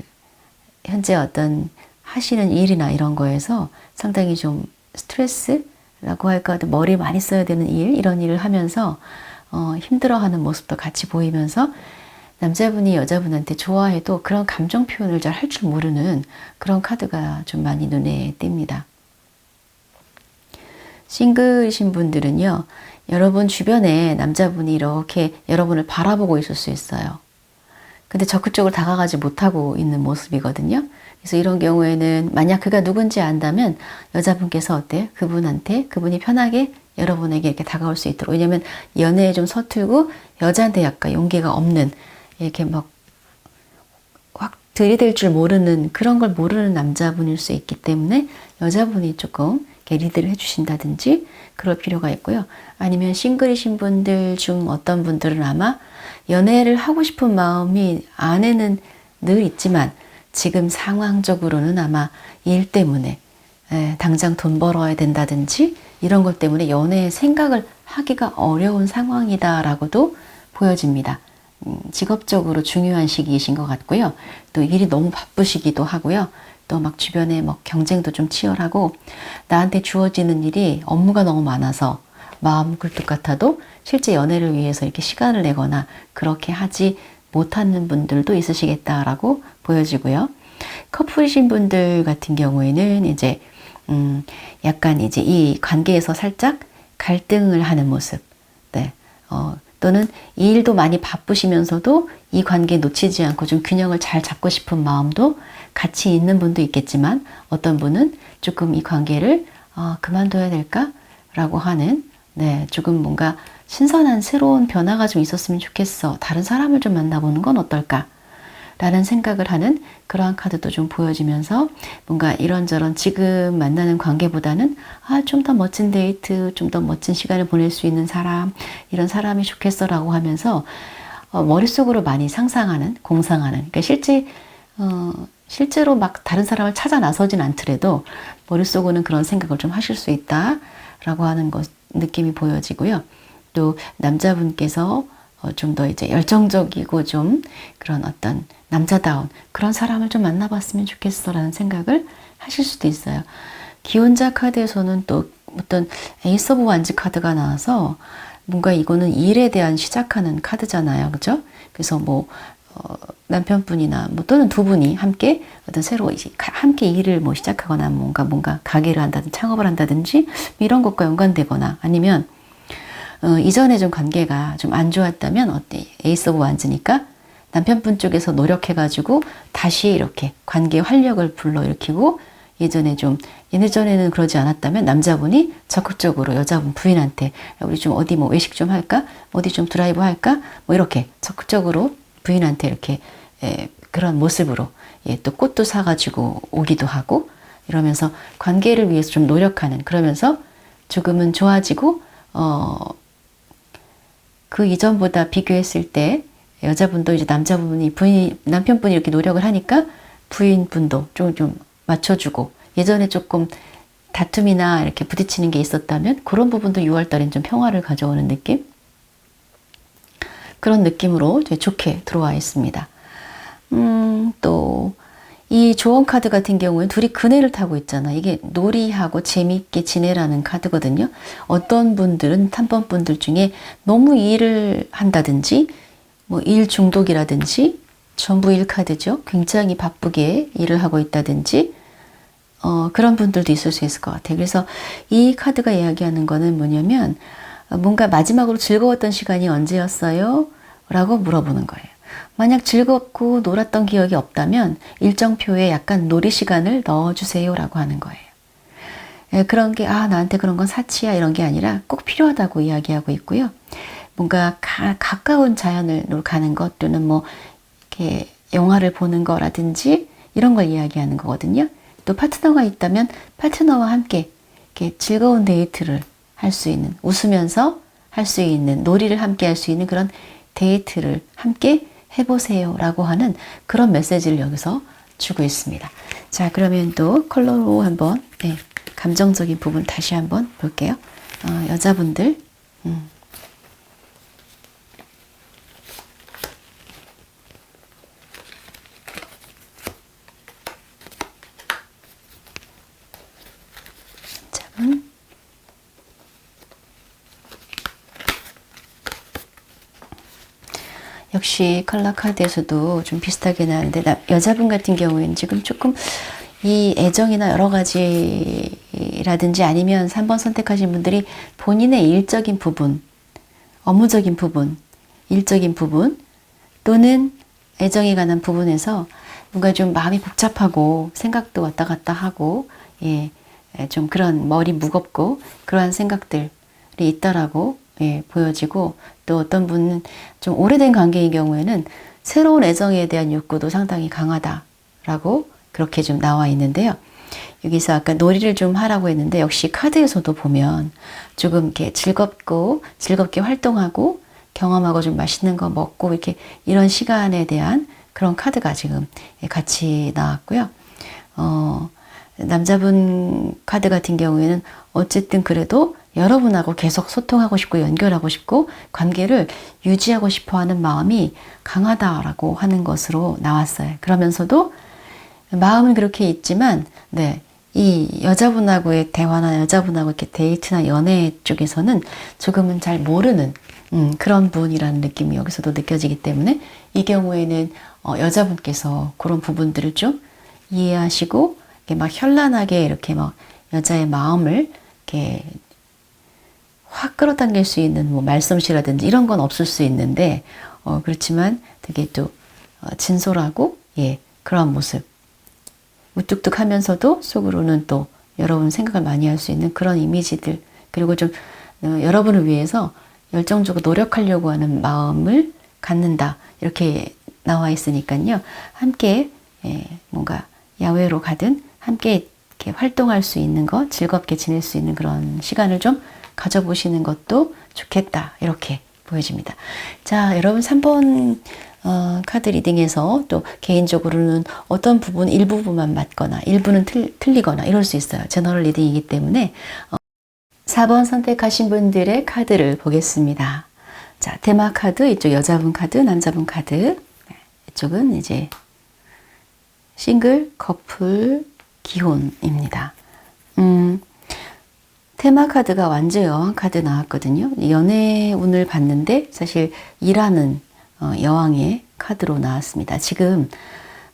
현재 어떤 하시는 일이나 이런 거에서 상당히 좀 스트레스라고 할까, 머리 많이 써야 되는 일, 이런 일을 하면서 힘들어하는 모습도 같이 보이면서 남자분이 여자분한테 좋아해도 그런 감정 표현을 잘 할 줄 모르는 그런 카드가 좀 많이 눈에 띕니다. 싱글이신 분들은요, 여러분 주변에 남자분이 이렇게 여러분을 바라보고 있을 수 있어요. 근데 적극적으로 다가가지 못하고 있는 모습이거든요. 그래서 이런 경우에는 만약 그가 누군지 안다면 여자분께서 어때요? 그분이 편하게 여러분에게 이렇게 다가올 수 있도록. 왜냐면 연애에 좀 서툴고 여자한테 약간 용기가 없는, 이렇게 막 확 들이댈 줄 모르는, 그런 걸 모르는 남자분일 수 있기 때문에 여자분이 조금 이렇게 리드를 해주신다든지 그럴 필요가 있고요. 아니면 싱글이신 분들 중 어떤 분들은 아마 연애를 하고 싶은 마음이 안에는 늘 있지만 지금 상황적으로는 아마 일 때문에 당장 돈 벌어야 된다든지 이런 것 때문에 연애의 생각을 하기가 어려운 상황이다라고도 보여집니다. 직업적으로 중요한 시기이신 것 같고요. 또 일이 너무 바쁘시기도 하고요. 또 막 주변에 뭐 경쟁도 좀 치열하고 나한테 주어지는 일이 업무가 너무 많아서 마음 굴뚝 같아도 실제 연애를 위해서 이렇게 시간을 내거나 그렇게 하지 못하는 분들도 있으시겠다라고 보여지고요. 커플이신 분들 같은 경우에는 이제 약간 이제 이 관계에서 살짝 갈등을 하는 모습, 네, 또는 이 일도 많이 바쁘시면서도 이 관계 놓치지 않고 좀 균형을 잘 잡고 싶은 마음도 같이 있는 분도 있겠지만 어떤 분은 조금 이 관계를 그만둬야 될까라고 하는, 네, 조금 뭔가 신선한 새로운 변화가 좀 있었으면 좋겠어. 다른 사람을 좀 만나보는 건 어떨까? 라는 생각을 하는 그러한 카드도 좀 보여지면서 뭔가 이런저런 지금 만나는 관계보다는 좀 더 멋진 데이트, 좀 더 멋진 시간을 보낼 수 있는 사람, 이런 사람이 좋겠어 라고 하면서 머릿속으로 많이 상상하는, 공상하는, 그러니까 실제로 막 다른 사람을 찾아 나서진 않더라도 머릿속으로는 그런 생각을 좀 하실 수 있다라고 하는 느낌이 보여지고요. 또 남자분께서 좀 더 이제 열정적이고 좀 그런 어떤 남자다운 그런 사람을 좀 만나봤으면 좋겠어라는 생각을 하실 수도 있어요. 기혼자 카드에서는 또 어떤 에이스 오브 완즈 카드가 나와서 뭔가 이거는 일에 대한 시작하는 카드잖아요. 그죠? 그래서 뭐 남편분이나 뭐 또는 두 분이 함께 어떤 새로 이제 함께 일을 뭐 시작하거나 뭔가 가게를 한다든지 창업을 한다든지 이런 것과 연관되거나 아니면 이전에 좀 관계가 좀 안 좋았다면 어때? 에이스 오브 완즈니까 남편분 쪽에서 노력해가지고 다시 이렇게 관계의 활력을 불러일으키고 예전에는 그러지 않았다면 남자분이 적극적으로 여자분 부인한테 우리 좀 어디 뭐 외식 좀 할까? 어디 좀 드라이브 할까? 뭐 이렇게 적극적으로 부인한테 이렇게 그런 모습으로 또 꽃도 사가지고 오기도 하고 이러면서 관계를 위해서 좀 노력하는 그러면서 조금은 좋아지고 그 이전보다 비교했을 때 여자분도 이제 남편분이 이렇게 노력을 하니까 부인분도 좀 맞춰주고 예전에 조금 다툼이나 이렇게 부딪히는 게 있었다면 그런 부분도 6월달엔 좀 평화를 가져오는 느낌? 그런 느낌으로 좋게 들어와 있습니다. 또 이 조언 카드 같은 경우는 둘이 그네를 타고 있잖아. 이게 놀이하고 재미있게 지내라는 카드거든요. 어떤 분들은 탐번분들 중에 너무 일을 한다든지 뭐 일 중독이라든지 전부 일 카드죠. 굉장히 바쁘게 일을 하고 있다든지 그런 분들도 있을 수 있을 것 같아요. 그래서 이 카드가 이야기하는 거는 뭐냐면 뭔가 마지막으로 즐거웠던 시간이 언제였어요? 라고 물어보는 거예요. 만약 즐겁고 놀았던 기억이 없다면 일정표에 약간 놀이 시간을 넣어주세요 라고 하는 거예요. 그런 게 나한테 그런 건 사치야 이런 게 아니라 꼭 필요하다고 이야기하고 있고요. 뭔가 가까운 자연을 가는 것 또는 뭐 이렇게 영화를 보는 거라든지 이런 걸 이야기하는 거거든요. 또 파트너가 있다면 파트너와 함께 이렇게 즐거운 데이트를 할 수 있는 웃으면서 할 수 있는 놀이를 함께 할 수 있는 그런 데이트를 함께 해보세요 라고 하는 그런 메시지를 여기서 주고 있습니다. 자, 그러면 또 컬러로 한번 감정적인 부분 다시 한번 볼게요. 여자분들 남자분. 역시 컬러 카드에서도 좀 비슷하게 나왔는데 여자분 같은 경우에는 지금 조금 이 애정이나 여러 가지라든지 아니면 3번 선택하신 분들이 본인의 일적인 부분, 업무적인 부분, 일적인 부분 또는 애정에 관한 부분에서 뭔가 좀 마음이 복잡하고 생각도 왔다 갔다 하고 좀 그런 머리 무겁고 그러한 생각들이 있다라고 보여지고, 또 어떤 분은 좀 오래된 관계인 경우에는 새로운 애정에 대한 욕구도 상당히 강하다라고 그렇게 좀 나와 있는데요. 여기서 아까 놀이를 좀 하라고 했는데 역시 카드에서도 보면 조금 이렇게 즐겁게 활동하고 경험하고 좀 맛있는 거 먹고 이렇게 이런 시간에 대한 그런 카드가 지금 같이 나왔고요. 남자분 카드 같은 경우에는 어쨌든 그래도 여러분하고 계속 소통하고 싶고 연결하고 싶고 관계를 유지하고 싶어 하는 마음이 강하다라고 하는 것으로 나왔어요. 그러면서도 마음은 그렇게 있지만, 이 여자분하고의 대화나 여자분하고 이렇게 데이트나 연애 쪽에서는 조금은 잘 모르는 그런 분이라는 느낌이 여기서도 느껴지기 때문에 이 경우에는 여자분께서 그런 부분들을 좀 이해하시고 이렇게 막 현란하게 이렇게 막 여자의 마음을 이렇게 확 끌어당길 수 있는 뭐 말솜씨라든지 이런 건 없을 수 있는데 그렇지만 되게 또 진솔하고 그런 모습, 무뚝뚝하면서도 속으로는 또 여러분 생각을 많이 할 수 있는 그런 이미지들, 그리고 좀 여러분을 위해서 열정적으로 노력하려고 하는 마음을 갖는다, 이렇게 나와 있으니까요. 함께 뭔가 야외로 가든 함께 이렇게 활동할 수 있는 것, 즐겁게 지낼 수 있는 그런 시간을 좀 가져보시는 것도 좋겠다, 이렇게 보여집니다. 자, 여러분 3번 카드 리딩에서 또 개인적으로는 어떤 부분, 일부분만 맞거나 일부는 틀리거나 이럴 수 있어요. 제너럴 리딩이기 때문에 4번 선택하신 분들의 카드를 보겠습니다. 자, 테마 카드, 이쪽 여자분 카드, 남자분 카드, 이쪽은 이제 싱글, 커플, 기혼입니다. 테마 카드가 완전 여왕 카드 나왔거든요. 연애 운을 봤는데 사실 일하는 여왕의 카드로 나왔습니다. 지금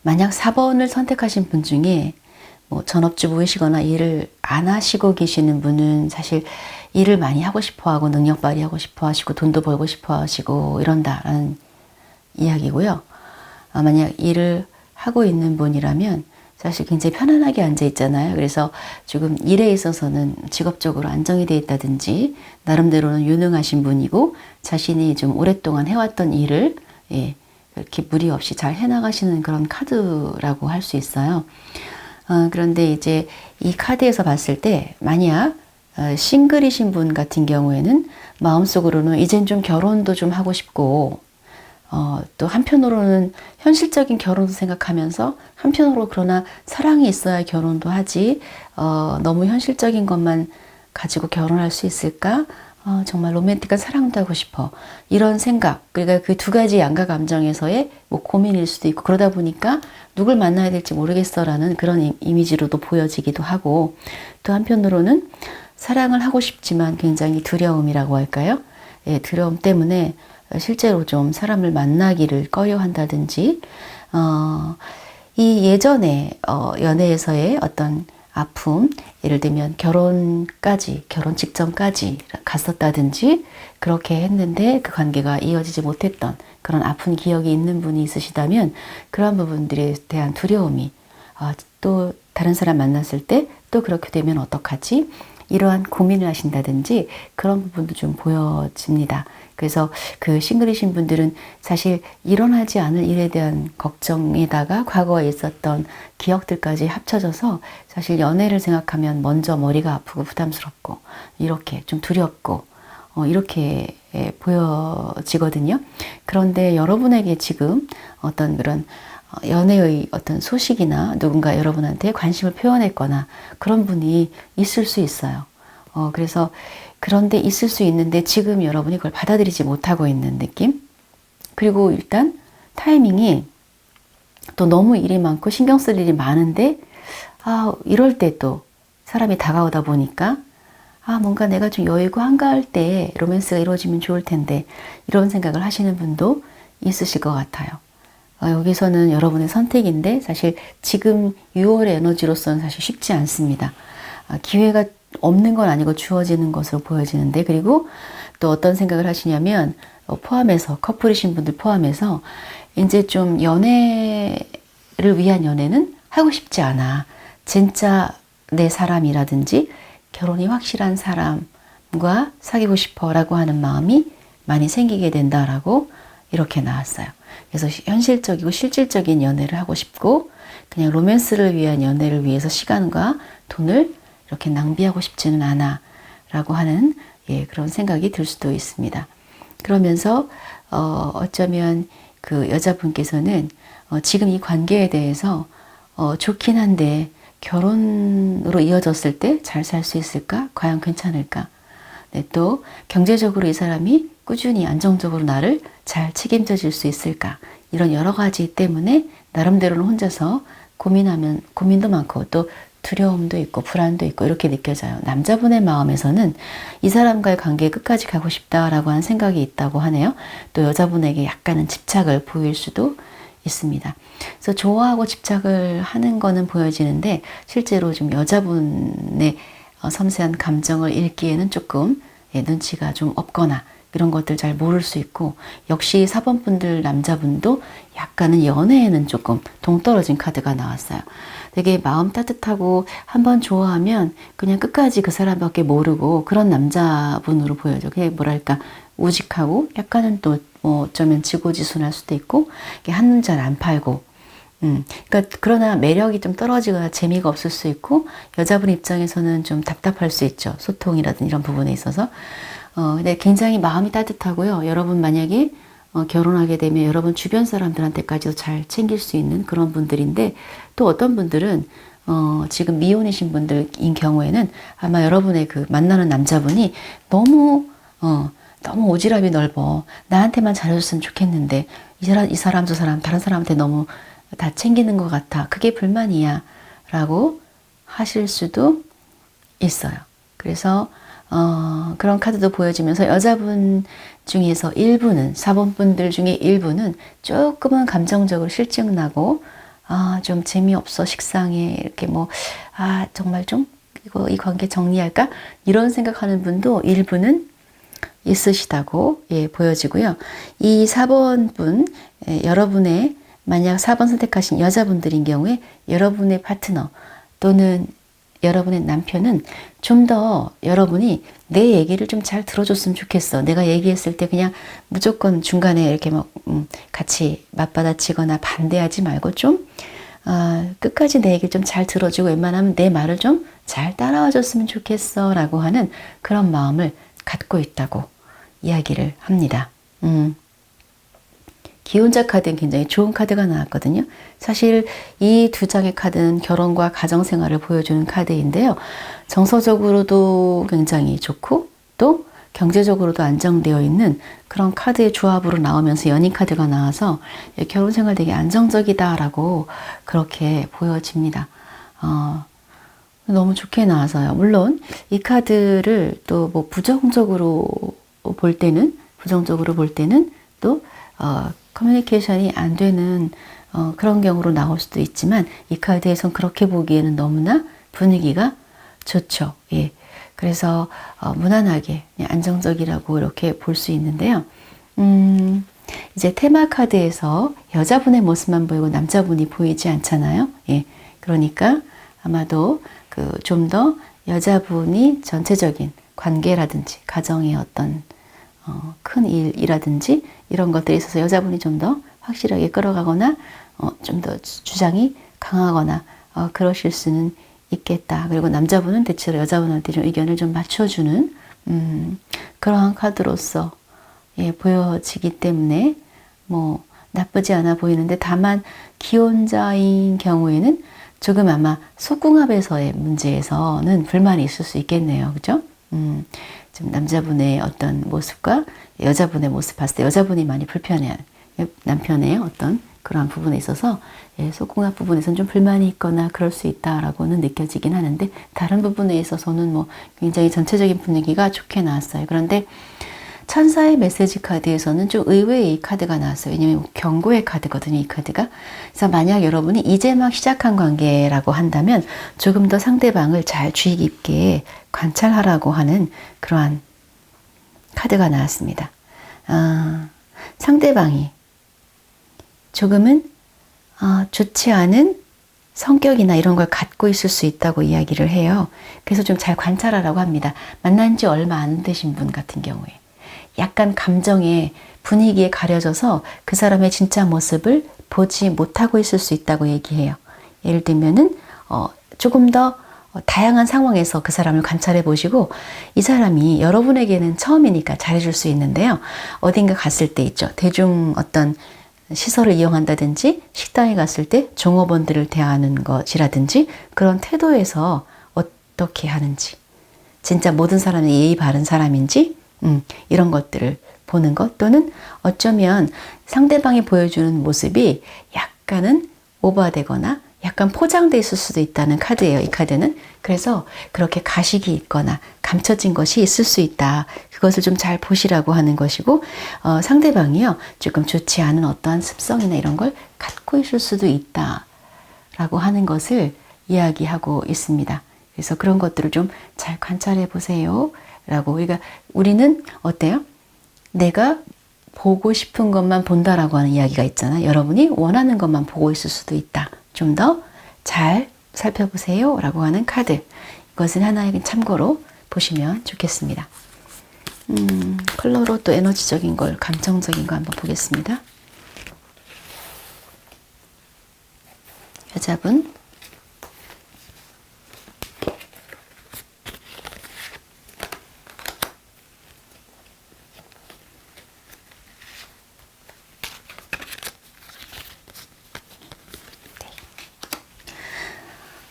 만약 4번을 선택하신 분 중에 뭐 전업주부이시거나 일을 안 하시고 계시는 분은 사실 일을 많이 하고 싶어 하고 능력 발휘하고 싶어 하시고 돈도 벌고 싶어 하시고 이런다라는 이야기고요. 만약 일을 하고 있는 분이라면 사실 굉장히 편안하게 앉아 있잖아요. 그래서 지금 일에 있어서는 직업적으로 안정이 돼 있다든지 나름대로는 유능하신 분이고 자신이 좀 오랫동안 해왔던 일을 이렇게 무리 없이 잘 해나가시는 그런 카드라고 할 수 있어요. 그런데 이제 이 카드에서 봤을 때 만약 싱글이신 분 같은 경우에는 마음속으로는 이젠 좀 결혼도 좀 하고 싶고 또 한편으로는 현실적인 결혼도 생각하면서 한편으로 그러나 사랑이 있어야 결혼도 하지 너무 현실적인 것만 가지고 결혼할 수 있을까? 정말 로맨틱한 사랑도 하고 싶어. 이런 생각, 그러니까 그 두 가지 양가 감정에서의 뭐 고민일 수도 있고 그러다 보니까 누굴 만나야 될지 모르겠어라는 그런 이미지로도 보여지기도 하고, 또 한편으로는 사랑을 하고 싶지만 굉장히 두려움이라고 할까요? 두려움 때문에 실제로 좀 사람을 만나기를 꺼려한다든지 이 예전에 연애에서의 어떤 아픔, 예를 들면 결혼 직전까지 갔었다든지 그렇게 했는데 그 관계가 이어지지 못했던 그런 아픈 기억이 있는 분이 있으시다면 그런 부분들에 대한 두려움이 또 다른 사람 만났을 때 또 그렇게 되면 어떡하지? 이러한 고민을 하신다든지 그런 부분도 좀 보여집니다. 그래서 그 싱글이신 분들은 사실 일어나지 않을 일에 대한 걱정에다가 과거에 있었던 기억들까지 합쳐져서 사실 연애를 생각하면 먼저 머리가 아프고 부담스럽고 이렇게 좀 두렵고 이렇게 보여지거든요. 그런데 여러분에게 지금 어떤 그런 연애의 어떤 소식이나 누군가 여러분한테 관심을 표현했거나 그런 분이 있을 수 있어요. 그래서 그런데 있을 수 있는데 지금 여러분이 그걸 받아들이지 못하고 있는 느낌? 그리고 일단 타이밍이 또 너무 일이 많고 신경 쓸 일이 많은데 이럴 때 또 사람이 다가오다 보니까 뭔가 내가 좀 여유고 한가할 때 로맨스가 이루어지면 좋을 텐데 이런 생각을 하시는 분도 있으실 것 같아요. 여기서는 여러분의 선택인데 사실 지금 6월의 에너지로서는 사실 쉽지 않습니다. 기회가 없는 건 아니고 주어지는 것으로 보여지는데 그리고 또 어떤 생각을 하시냐면 포함해서 커플이신 분들 포함해서 이제 좀 연애를 위한 연애는 하고 싶지 않아. 진짜 내 사람이라든지 결혼이 확실한 사람과 사귀고 싶어 라고 하는 마음이 많이 생기게 된다라고 이렇게 나왔어요. 그래서 현실적이고 실질적인 연애를 하고 싶고 그냥 로맨스를 위한 연애를 위해서 시간과 돈을 이렇게 낭비하고 싶지는 않아 라고 하는 그런 생각이 들 수도 있습니다. 그러면서 어쩌면 그 여자분께서는 지금 이 관계에 대해서 좋긴 한데 결혼으로 이어졌을 때 잘 살 수 있을까? 과연 괜찮을까? 네, 또 경제적으로 이 사람이 꾸준히 안정적으로 나를 잘 책임져 줄 수 있을까? 이런 여러 가지 때문에 나름대로는 혼자서 고민도 많고 또 두려움도 있고 불안도 있고 이렇게 느껴져요. 남자분의 마음에서는 이 사람과의 관계에 끝까지 가고 싶다라고 하는 생각이 있다고 하네요. 또 여자분에게 약간은 집착을 보일 수도 있습니다. 그래서 좋아하고 집착을 하는 거는 보여지는데 실제로 좀 여자분의 섬세한 감정을 읽기에는 조금 눈치가 좀 없거나 이런 것들 잘 모를 수 있고 역시 4번 분들 남자분도 약간은 연애에는 조금 동떨어진 카드가 나왔어요. 되게 마음 따뜻하고 한번 좋아하면 그냥 끝까지 그 사람밖에 모르고 그런 남자분으로 보여져. 그게 뭐랄까 우직하고 약간은 또 뭐 어쩌면 지고지순할 수도 있고 한눈 잘 안 팔고 그러니까 그러나 매력이 좀 떨어지거나 재미가 없을 수 있고 여자분 입장에서는 좀 답답할 수 있죠. 소통이라든 이런 부분에 있어서 근데 굉장히 마음이 따뜻하고요. 여러분 만약에 결혼하게 되면 여러분 주변 사람들한테까지도 잘 챙길 수 있는 그런 분들인데 또 어떤 분들은 지금 미혼이신 분들인 경우에는 아마 여러분의 그 만나는 남자분이 너무 오지랖이 넓어. 나한테만 잘해줬으면 좋겠는데 이 사람 저 사람 다른 사람한테 너무 다 챙기는 것 같아. 그게 불만이야 라고 하실 수도 있어요. 그래서 그런 카드도 보여지면서 여자분 중에서 일부는 4번 분들 중에 일부는 조금은 감정적으로 실증나고 좀 재미없어 식상해 이렇게 정말 좀 이 관계 정리할까 이런 생각하는 분도 일부는 있으시다고 보여지고요. 이 4번 분 여러분의 만약 4번 선택하신 여자분들인 경우에 여러분의 파트너 또는 여러분의 남편은 좀 더 여러분이 내 얘기를 좀 잘 들어줬으면 좋겠어. 내가 얘기했을 때 그냥 무조건 중간에 이렇게 같이 맞받아치거나 반대하지 말고 좀 끝까지 내 얘기를 좀 잘 들어주고 웬만하면 내 말을 좀 잘 따라와 줬으면 좋겠어 라고 하는 그런 마음을 갖고 있다고 이야기를 합니다. 기혼자 카드는 굉장히 좋은 카드가 나왔거든요. 사실 이 두 장의 카드는 결혼과 가정생활을 보여주는 카드인데요. 정서적으로도 굉장히 좋고 또 경제적으로도 안정되어 있는 그런 카드의 조합으로 나오면서 연인 카드가 나와서 결혼생활 되게 안정적이다라고 그렇게 보여집니다. 너무 좋게 나와서요. 물론 이 카드를 또 부정적으로 볼 때는 또 커뮤니케이션이 안 되는 그런 경우로 나올 수도 있지만 이 카드에선 그렇게 보기에는 너무나 분위기가 좋죠. 예. 그래서 무난하게 안정적이라고 이렇게 볼 수 있는데요. 이제 테마 카드에서 여자분의 모습만 보이고 남자분이 보이지 않잖아요. 예. 그러니까 아마도 좀 더 여자분이 전체적인 관계라든지 가정의 어떤 큰 일이라든지 이런 것들에 있어서 여자분이 좀 더 확실하게 끌어가거나 좀 더 주장이 강하거나 그러실 수는 있겠다. 그리고 남자분은 대체로 여자분한테 좀 의견을 좀 맞춰주는 그러한 카드로서 보여지기 때문에 나쁘지 않아 보이는데 다만 기혼자인 경우에는 조금 아마 속궁합에서의 문제에서는 불만이 있을 수 있겠네요. 그죠? 좀 남자분의 어떤 모습과 여자분의 모습 봤을 때 여자분이 많이 불편해요. 남편의 어떤 그러한 부분에 있어서 속궁합 부분에서는 좀 불만이 있거나 그럴 수 있다라고는 느껴지긴 하는데 다른 부분에 있어서는 뭐 굉장히 전체적인 분위기가 좋게 나왔어요. 그런데 천사의 메시지 카드에서는 좀 의외의 이 카드가 나왔어요. 왜냐면 경고의 카드거든요, 이 카드가. 그래서 만약 여러분이 이제 막 시작한 관계라고 한다면 조금 더 상대방을 잘 주의 깊게 관찰하라고 하는 그러한 카드가 나왔습니다. 상대방이 조금은 좋지 않은 성격이나 이런 걸 갖고 있을 수 있다고 이야기를 해요. 그래서 좀 잘 관찰하라고 합니다. 만난 지 얼마 안 되신 분 같은 경우에. 약간 감정에 분위기에 가려져서 그 사람의 진짜 모습을 보지 못하고 있을 수 있다고 얘기해요. 예를 들면은 조금 더 다양한 상황에서 그 사람을 관찰해 보시고 이 사람이 여러분에게는 처음이니까 잘해줄 수 있는데요. 어딘가 갔을 때 있죠. 대중 어떤 시설을 이용한다든지 식당에 갔을 때 종업원들을 대하는 것이라든지 그런 태도에서 어떻게 하는지 진짜 모든 사람이 예의 바른 사람인지 이런 것들을 보는 것 또는 어쩌면 상대방이 보여주는 모습이 약간은 오버되거나 약간 포장돼 있을 수도 있다는 카드예요. 이 카드는. 그래서 그렇게 가식이 있거나 감춰진 것이 있을 수 있다. 그것을 좀 잘 보시라고 하는 것이고 상대방이요. 조금 좋지 않은 어떠한 습성이나 이런 걸 갖고 있을 수도 있다. 라고 하는 것을 이야기하고 있습니다. 그래서 그런 것들을 좀 잘 관찰해 보세요. 라고. 그러니까 우리는 어때요? 내가 보고 싶은 것만 본다라고 하는 이야기가 있잖아. 여러분이 원하는 것만 보고 있을 수도 있다. 좀 더 잘 살펴보세요. 라고 하는 카드. 이것은 하나의 참고로 보시면 좋겠습니다. 컬러로 또 에너지적인 걸, 감정적인 거 한번 보겠습니다. 여자분. 네.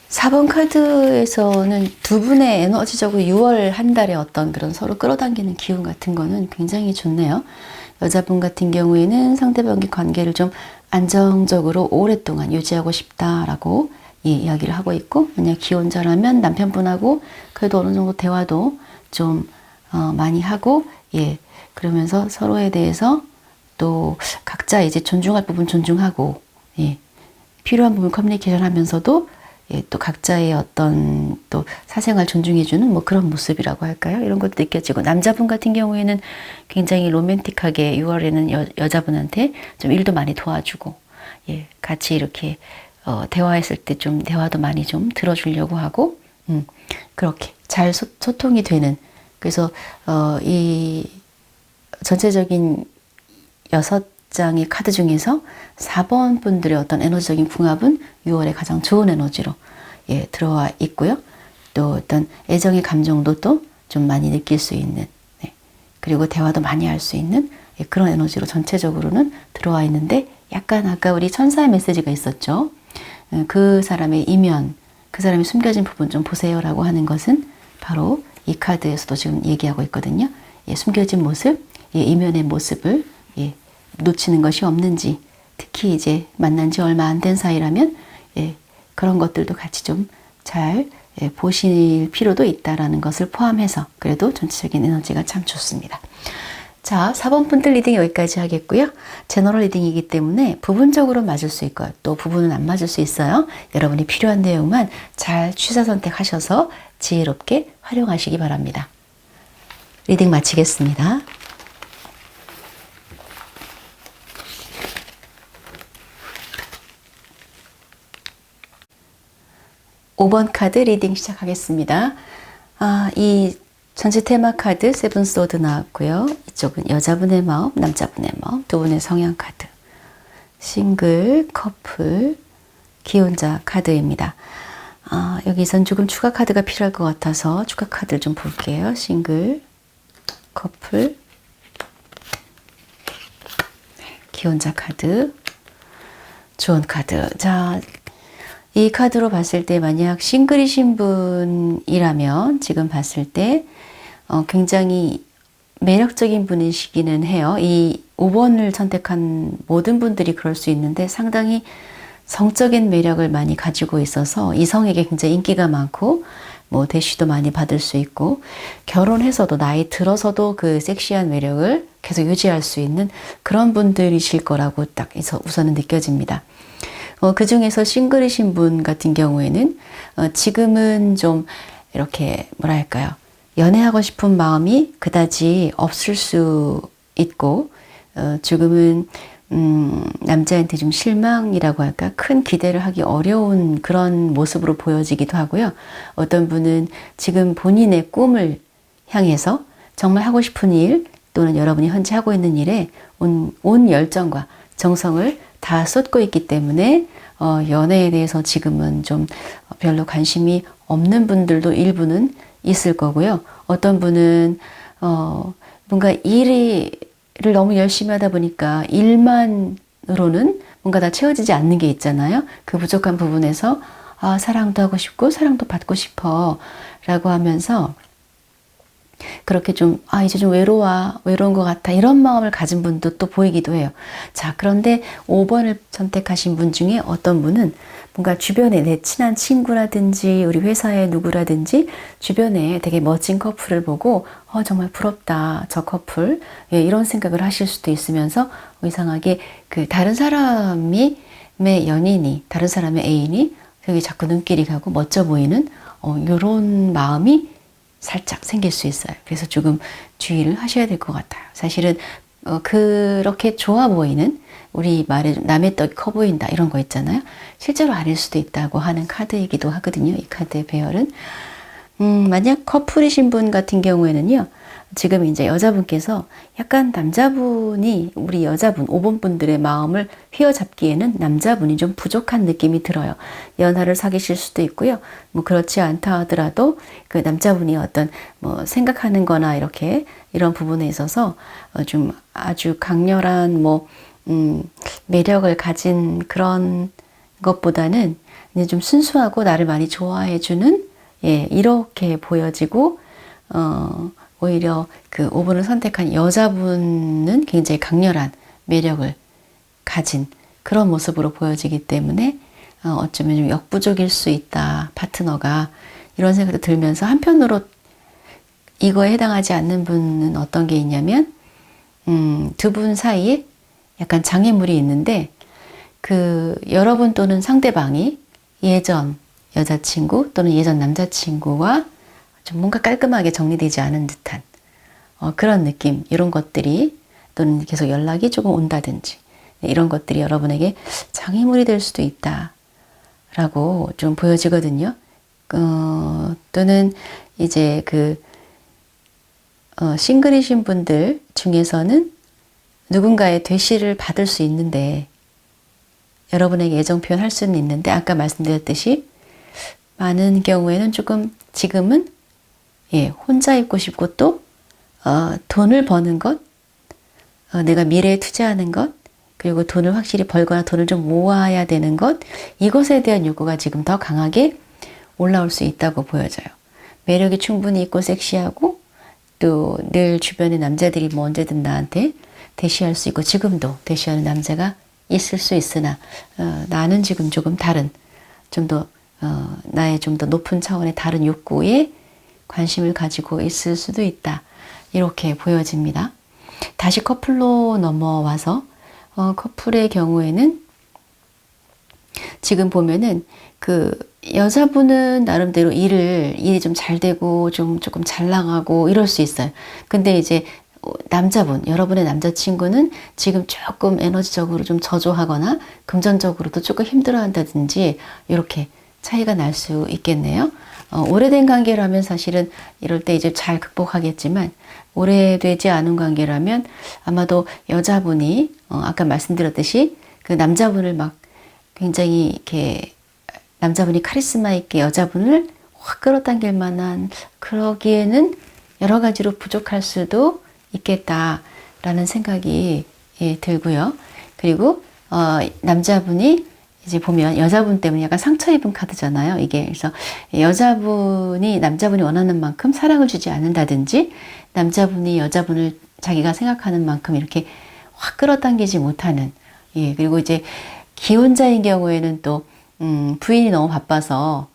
4번 카드에서는 두 분의 에너지적으로 6월 한 달에 어떤 그런 서로 끌어당기는 기운 같은 거는 굉장히 좋네요. 여자분 같은 경우에는 상대방의 관계를 좀 안정적으로 오랫동안 유지하고 싶다라고 이야기를 하고 있고, 만약 기혼자라면 남편분하고 그래도 어느 정도 대화도 좀 많이 하고, 그러면서 서로에 대해서 또 각자 이제 존중할 부분 존중하고, 필요한 부분 커뮤니케이션 하면서도 또 각자의 어떤 또 사생활 존중해주는 뭐 그런 모습이라고 할까요? 이런 것도 느껴지고, 남자분 같은 경우에는 굉장히 로맨틱하게 6월에는 여자분한테 좀 일도 많이 도와주고, 같이 이렇게 대화했을 때 좀 대화도 많이 좀 들어주려고 하고, 그렇게 잘 소통이 되는. 그래서 이 전체적인 6장의 카드 중에서 4번 분들의 어떤 에너지적인 궁합은 6월에 가장 좋은 에너지로 들어와 있고요. 또 어떤 애정의 감정도 또 좀 많이 느낄 수 있는, 그리고 대화도 많이 할 수 있는 그런 에너지로 전체적으로는 들어와 있는데, 약간 아까 우리 천사의 메시지가 있었죠. 그 사람의 이면, 그 사람이 숨겨진 부분 좀 보세요 라고 하는 것은 바로 이 카드에서도 지금 얘기하고 있거든요. 숨겨진 모습, 이면의 모습을 놓치는 것이 없는지, 특히 이제 만난 지 얼마 안 된 사이라면 그런 것들도 같이 좀 잘 보실 필요도 있다라는 것을 포함해서 그래도 전체적인 에너지가 참 좋습니다. 자, 4번 분들 리딩 여기까지 하겠고요. 제너럴 리딩이기 때문에 부분적으로 맞을 수 있고요. 또 부분은 안 맞을 수 있어요. 여러분이 필요한 내용만 잘 취사 선택하셔서 지혜롭게 활용하시기 바랍니다. 리딩 마치겠습니다. (5번) 카드 리딩 시작하겠습니다. 이 전체 테마 카드 세븐 소드 나왔고요. 이쪽은 여자분의 마음, 남자분의 마음, 두 분의 성향 카드, 싱글, 커플, 기혼자 카드입니다. 여기선 조금 추가 카드가 필요할 것 같아서 추가 카드를 좀 볼게요. 싱글, 커플, 기혼자 카드, 좋은 카드. 자, 이 카드로 봤을 때 만약 싱글이신 분이라면 지금 봤을 때 굉장히 매력적인 분이시기는 해요. 이 5번을 선택한 모든 분들이 그럴 수 있는데 상당히 성적인 매력을 많이 가지고 있어서 이성에게 굉장히 인기가 많고 뭐 대시도 많이 받을 수 있고 결혼해서도 나이 들어서도 그 섹시한 매력을 계속 유지할 수 있는 그런 분들이실 거라고 딱 우선은 느껴집니다. 그 중에서 싱글이신 분 같은 경우에는 지금은 좀 이렇게 뭐랄까요, 연애하고 싶은 마음이 그다지 없을 수 있고 지금은 남자한테 좀 실망이라고 할까, 큰 기대를 하기 어려운 그런 모습으로 보여지기도 하고요. 어떤 분은 지금 본인의 꿈을 향해서 정말 하고 싶은 일 또는 여러분이 현재 하고 있는 일에 온 열정과 정성을 다 쏟고 있기 때문에 연애에 대해서 지금은 좀 별로 관심이 없는 분들도 일부는 있을 거고요. 어떤 분은 뭔가 일을 너무 열심히 하다 보니까 일만으로는 뭔가 다 채워지지 않는 게 있잖아요. 그 부족한 부분에서 사랑도 하고 싶고 사랑도 받고 싶어 라고 하면서 그렇게 좀 이제 좀 외로운 것 같아, 이런 마음을 가진 분도 또 보이기도 해요. 자, 그런데 5번을 선택하신 분 중에 어떤 분은 뭔가 주변에 내 친한 친구라든지 우리 회사의 누구라든지 주변에 되게 멋진 커플을 보고 정말 부럽다 저 커플, 이런 생각을 하실 수도 있으면서 이상하게 그 다른 사람의 연인이, 다른 사람의 애인이 되게 자꾸 눈길이 가고 멋져 보이는 이런 마음이 살짝 생길 수 있어요. 그래서 조금 주의를 하셔야 될 것 같아요. 사실은 그렇게 좋아 보이는, 우리 말에 남의 떡이 커 보인다 이런 거 있잖아요. 실제로 아닐 수도 있다고 하는 카드이기도 하거든요. 이 카드의 배열은. 만약 커플이신 분 같은 경우에는요, 지금 이제 여자분께서 약간 남자분이, 우리 여자분 5번 분들의 마음을 휘어잡기에는 남자분이 좀 부족한 느낌이 들어요. 연하를 사귀실 수도 있고요. 뭐 그렇지 않다 하더라도 그 남자분이 어떤 뭐 생각하는 거나 이렇게 이런 부분에 있어서 좀 아주 강렬한 매력을 가진 그런 것보다는 이제 좀 순수하고 나를 많이 좋아해주는, 이렇게 보여지고, 오히려 그 5번을 선택한 여자분은 굉장히 강렬한 매력을 가진 그런 모습으로 보여지기 때문에 어쩌면 좀 역부족일 수 있다, 파트너가. 이런 생각도 들면서 한편으로 이거에 해당하지 않는 분은 어떤 게 있냐면, 두 분 사이에 약간 장애물이 있는데, 그 여러분 또는 상대방이 예전 여자친구 또는 예전 남자친구와 좀 뭔가 깔끔하게 정리되지 않은 듯한 그런 느낌, 이런 것들이, 또는 계속 연락이 조금 온다든지 이런 것들이 여러분에게 장애물이 될 수도 있다 라고 좀 보여지거든요. 또는 이제 싱글이신 분들 중에서는 누군가의 대시를 받을 수 있는데, 여러분에게 애정 표현할 수는 있는데, 아까 말씀드렸듯이 많은 경우에는 조금 지금은 혼자 있고 싶고, 또 돈을 버는 것, 내가 미래에 투자하는 것, 그리고 돈을 확실히 벌거나 돈을 좀 모아야 되는 것, 이것에 대한 욕구가 지금 더 강하게 올라올 수 있다고 보여져요. 매력이 충분히 있고 섹시하고, 또 늘 주변의 남자들이 뭐 언제든 나한테 대시할 수 있고, 지금도 대시하는 남자가 있을 수 있으나 나는 지금 조금 다른, 좀 더 나의 좀 더 높은 차원의 다른 욕구에 관심을 가지고 있을 수도 있다, 이렇게 보여집니다. 다시 커플로 넘어와서 커플의 경우에는 지금 보면은 그 여자분은 나름대로 일이 좀 잘 되고 조금 잘 나가고 이럴 수 있어요. 근데 이제 남자분, 여러분의 남자친구는 지금 조금 에너지적으로 좀 저조하거나 금전적으로도 조금 힘들어한다든지 이렇게 차이가 날 수 있겠네요. 오래된 관계라면 사실은 이럴 때 이제 잘 극복하겠지만, 오래되지 않은 관계라면 아마도 여자분이 아까 말씀드렸듯이 그 남자분을 막 굉장히 이렇게, 남자분이 카리스마 있게 여자분을 확 끌어당길 만한, 그러기에는 여러 가지로 부족할 수도 있겠다라는 생각이 들고요. 그리고 남자분이 이제 보면 여자분 때문에 약간 상처 입은 카드잖아요. 이게 그래서 여자분이 남자분이 원하는 만큼 사랑을 주지 않는다든지 남자분이 여자분을 자기가 생각하는 만큼 이렇게 확 끌어당기지 못하는 예 그리고 이제 기혼자인 경우에는 또 부인이 너무 바빠서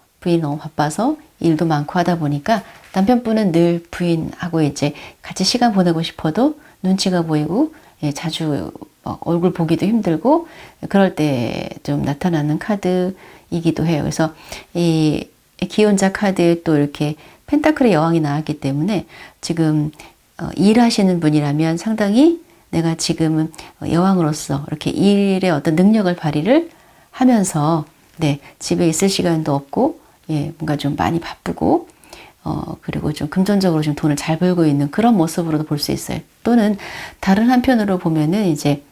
일도 많고 하다 보니까 남편분은 늘 부인하고 이제 같이 시간 보내고 싶어도 눈치가 보이고 예, 자주 얼굴 보기도 힘들고 그럴 때 좀 나타나는 카드이기도 해요. 그래서 이 기혼자 카드에 또 이렇게 펜타클의 여왕이 나왔기 때문에 지금 일하시는 분이라면 상당히 내가 지금은 여왕으로서 이렇게 일의 어떤 능력을 발휘를 하면서 네, 집에 있을 시간도 없고 예, 뭔가 좀 많이 바쁘고 그리고 좀 금전적으로 좀 돈을 잘 벌고 있는 그런 모습으로도 볼 수 있어요. 또는 다른 한편으로 보면은 이제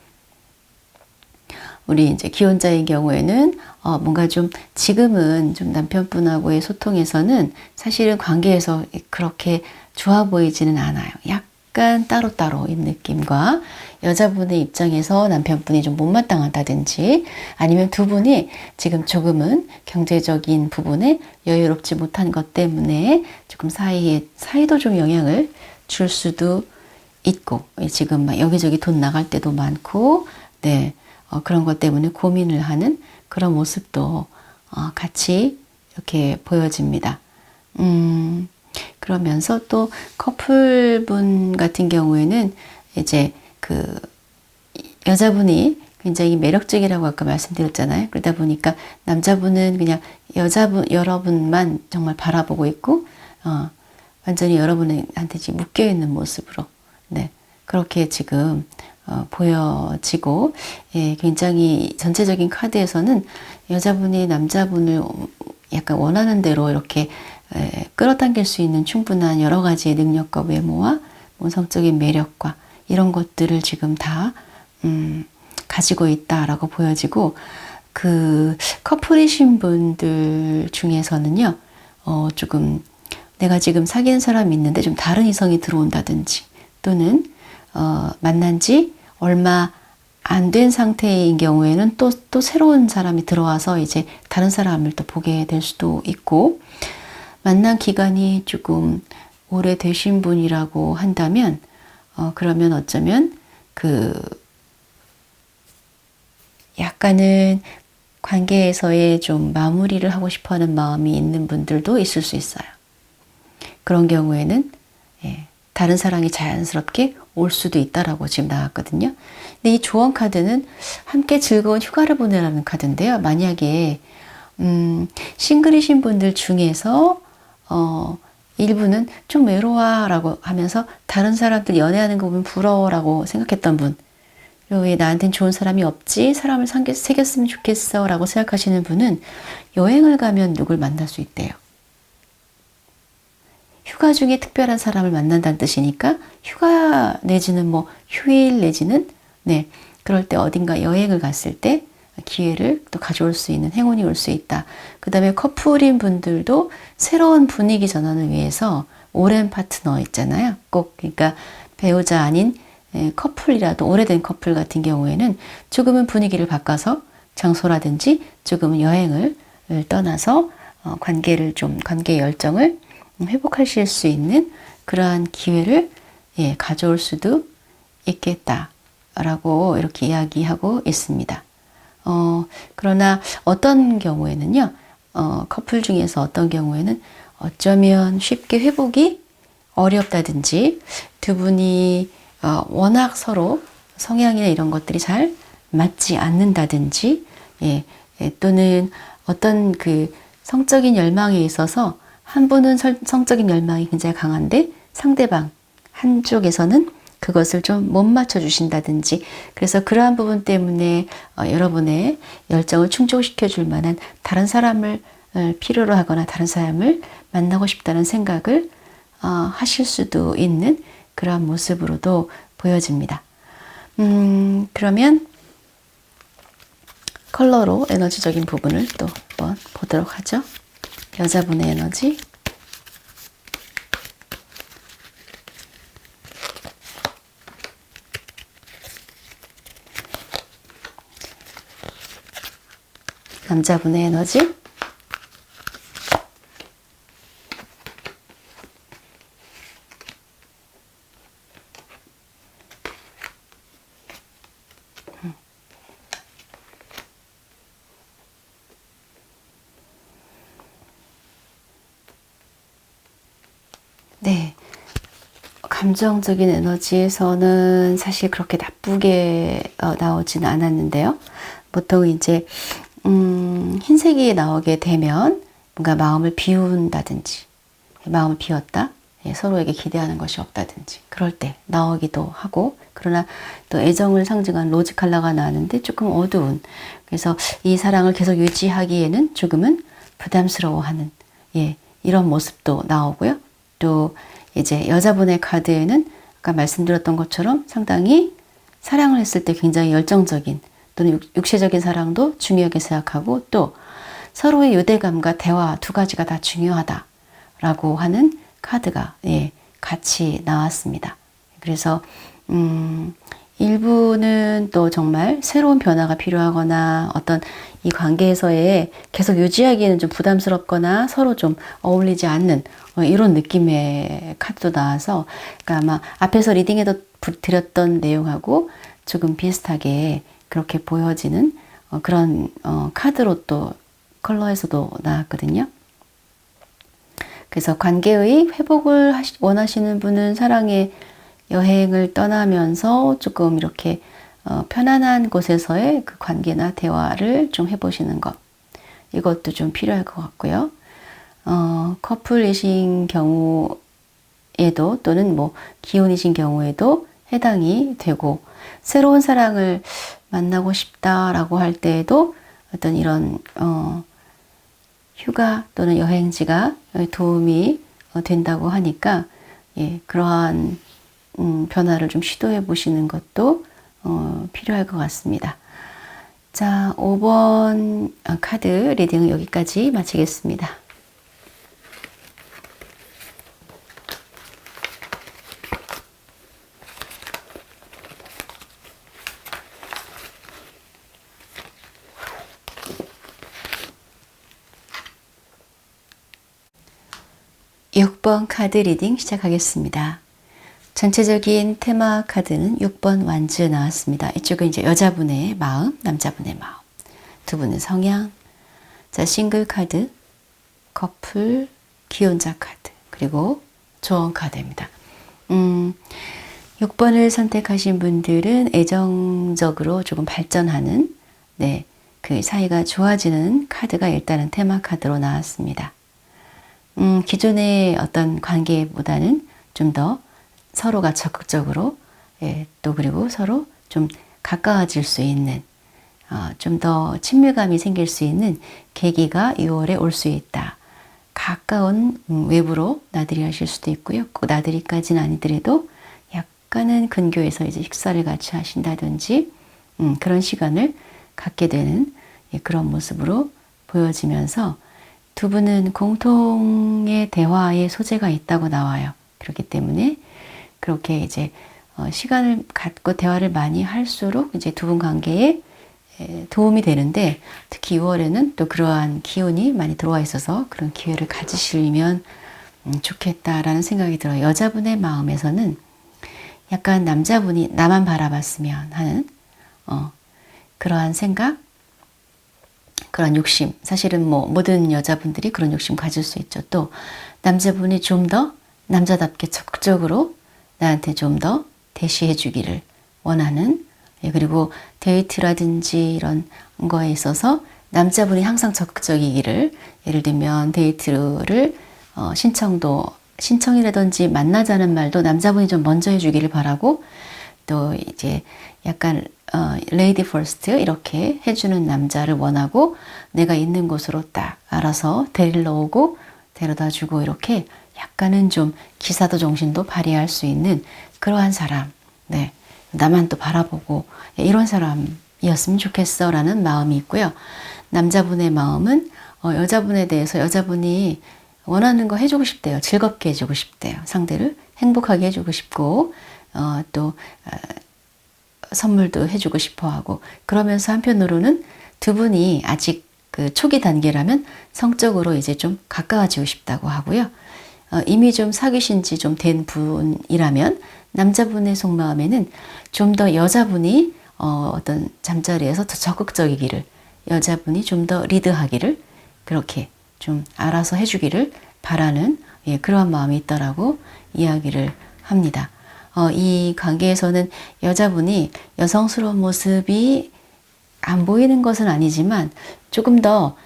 우리 이제 기혼자인 경우에는 뭔가 좀 지금은 좀 남편분하고의 소통에서는 사실은 관계에서 그렇게 좋아 보이지는 않아요. 약간 따로따로인 느낌과 여자분의 입장에서 남편분이 좀 못마땅하다든지 아니면 두 분이 지금 조금은 경제적인 부분에 여유롭지 못한 것 때문에 조금 사이도 좀 영향을 줄 수도 있고 지금 막 여기저기 돈 나갈 때도 많고 네. 그런 것 때문에 고민을 하는 그런 모습도 같이 이렇게 보여집니다. 그러면서 또 커플분 같은 경우에는 이제 그 여자분이 굉장히 매력적이라고 아까 말씀드렸잖아요. 그러다 보니까 남자분은 그냥 여러분만 정말 바라보고 있고, 완전히 여러분한테 묶여 있는 모습으로, 네. 그렇게 지금 보여지고 예, 굉장히 전체적인 카드에서는 여자분이 남자분을 약간 원하는 대로 이렇게 끌어당길 수 있는 충분한 여러 가지의 능력과 외모와 성적인 매력과 이런 것들을 지금 다 가지고 있다라고 보여지고 그 커플이신 분들 중에서는요 조금 내가 지금 사귀는 사람이 있는데 좀 다른 이성이 들어온다든지 또는 만난 지 얼마 안 된 상태인 경우에는 또 새로운 사람이 들어와서 이제 다른 사람을 또 보게 될 수도 있고, 만난 기간이 조금 오래되신 분이라고 한다면, 그러면 어쩌면 약간은 관계에서의 좀 마무리를 하고 싶어 하는 마음이 있는 분들도 있을 수 있어요. 그런 경우에는, 예, 다른 사랑이 자연스럽게 올 수도 있다라고 지금 나왔거든요. 근데 이 조언 카드는 함께 즐거운 휴가를 보내라는 카드인데요. 만약에 싱글이신 분들 중에서 일부는 좀 외로워라고 하면서 다른 사람들 연애하는 거 보면 부러워라고 생각했던 분, 왜 나한텐 좋은 사람이 없지? 사람을 새겼으면 좋겠어 라고 생각하시는 분은 여행을 가면 누굴 만날 수 있대요. 휴가 중에 특별한 사람을 만난다는 뜻이니까 휴가 내지는 뭐 휴일 내지는 네 그럴 때 어딘가 여행을 갔을 때 기회를 또 가져올 수 있는 행운이 올 수 있다. 그 다음에 커플인 분들도 새로운 분위기 전환을 위해서 오랜 파트너 있잖아요. 꼭 그러니까 배우자 아닌 커플이라도 오래된 커플 같은 경우에는 조금은 분위기를 바꿔서 장소라든지 조금은 여행을 떠나서 관계의 열정을 회복하실 수 있는 그러한 기회를 가져올 수도 있겠다라고 이렇게 이야기하고 있습니다. 그러나 어떤 경우에는요, 커플 중에서 어떤 경우에는 어쩌면 쉽게 회복이 어렵다든지 두 분이 워낙 서로 성향이나 이런 것들이 잘 맞지 않는다든지, 또는 어떤 그 성적인 열망에 있어서 한 분은 성적인 열망이 굉장히 강한데 상대방 한쪽에서는 그것을 좀 못 맞춰주신다든지, 그래서 그러한 부분 때문에 여러분의 열정을 충족시켜 줄 만한 다른 사람을 필요로 하거나 다른 사람을 만나고 싶다는 생각을 하실 수도 있는 그러한 모습으로도 보여집니다. 그러면 컬러로 에너지적인 부분을 또 한번 보도록 하죠. 여자분의 에너지, 남자분의 에너지. 네. 감정적인 에너지에서는 사실 그렇게 나쁘게 나오진 않았는데요. 보통 이제 흰색이 나오게 되면 뭔가 마음을 비운다든지, 마음을 비웠다, 서로에게 기대하는 것이 없다든지 그럴 때 나오기도 하고, 그러나 또 애정을 상징한 로즈 컬러가 나왔는데 조금 어두운, 그래서 이 사랑을 계속 유지하기에는 조금은 부담스러워하는 이런 모습도 나오고요. 또 이제 여자분의 카드에는 아까 말씀드렸던 것처럼 상당히 사랑을 했을 때 굉장히 열정적인 또는 육체적인 사랑도 중요하게 생각하고, 또 서로의 유대감과 대화 두 가지가 다 중요하다라고 하는 카드가 같이 나왔습니다. 그래서 일부는 또 정말 새로운 변화가 필요하거나 어떤 이 관계에서의 계속 유지하기에는 좀 부담스럽거나 서로 좀 어울리지 않는 이런 느낌의 카드도 나와서, 그러니까 아마 앞에서 리딩에도 드렸던 내용하고 조금 비슷하게 그렇게 보여지는 그런 카드로 또 컬러에서도 나왔거든요. 그래서 관계의 회복을 원하시는 분은 사랑의 여행을 떠나면서 조금 이렇게 편안한 곳에서의 그 관계나 대화를 좀 해보시는 것, 이것도 좀 필요할 것 같고요. 커플이신 경우에도 또는 뭐 기혼이신 경우에도 해당이 되고, 새로운 사랑을 만나고 싶다라고 할 때에도 어떤 이런 휴가 또는 여행지가 도움이 된다고 하니까 그러한 변화를 좀 시도해 보시는 것도 필요할 것 같습니다. 자, 5번 카드 리딩은 여기까지 마치겠습니다. (6번) 카드 리딩 시작하겠습니다. 전체적인 테마 카드는 6번 완즈 나왔습니다. 이쪽은 이제 여자분의 마음, 남자분의 마음, 두 분의 성향. 자, 싱글 카드, 커플, 기혼자 카드, 그리고 조언 카드입니다. 6번을 선택하신 분들은 애정적으로 조금 발전하는, 그 사이가 좋아지는 카드가 일단은 테마 카드로 나왔습니다. 기존의 어떤 관계보다는 좀 더 서로가 적극적으로, 또 그리고 서로 좀 가까워질 수 있는, 좀 더 친밀감이 생길 수 있는 계기가 6월에 올 수 있다. 가까운 외부로 나들이 하실 수도 있고요. 꼭 나들이까지는 아니더라도 약간은 근교에서 이제 식사를 같이 하신다든지 그런 시간을 갖게 되는 그런 모습으로 보여지면서, 두 분은 공통의 대화의 소재가 있다고 나와요. 그렇기 때문에 그렇게 이제 시간을 갖고 대화를 많이 할수록 이제 두 분 관계에 도움이 되는데, 특히 6월에는 또 그러한 기운이 많이 들어와 있어서 그런 기회를 가지시면 좋겠다라는 생각이 들어요. 여자분의 마음에서는 약간 남자분이 나만 바라봤으면 하는 그러한 생각, 그런 욕심, 사실은 뭐 모든 여자분들이 그런 욕심 가질 수 있죠. 또 남자분이 좀 더 남자답게 적극적으로 나한테 좀 더 대시해 주기를 원하는, 그리고 데이트라든지 이런 거에 있어서 남자분이 항상 적극적이기를, 예를 들면 데이트를 신청이라든지 만나자는 말도 남자분이 좀 먼저 해주기를 바라고, 또 이제 약간 레이디 퍼스트 이렇게 해주는 남자를 원하고, 내가 있는 곳으로 딱 알아서 데리러 오고 데려다 주고, 이렇게 약간은 좀 기사도 정신도 발휘할 수 있는 그러한 사람, 나만 또 바라보고 이런 사람이었으면 좋겠어 라는 마음이 있고요. 남자분의 마음은 여자분에 대해서 여자분이 원하는 거 해주고 싶대요. 즐겁게 해주고 싶대요. 상대를 행복하게 해주고 싶고, 또 선물도 해주고 싶어 하고, 그러면서 한편으로는 두 분이 아직 그 초기 단계라면 성적으로 이제 좀 가까워지고 싶다고 하고요. 이미 좀 사귀신 지 좀 된 분이라면 남자분의 속마음에는 좀 더 여자분이 어떤 잠자리에서 더 적극적이기를, 여자분이 좀 더 리드하기를, 그렇게 좀 알아서 해주기를 바라는 그러한 마음이 있다라고 이야기를 합니다. 이 관계에서는 여자분이 여성스러운 모습이 안 보이는 것은 아니지만 조금 더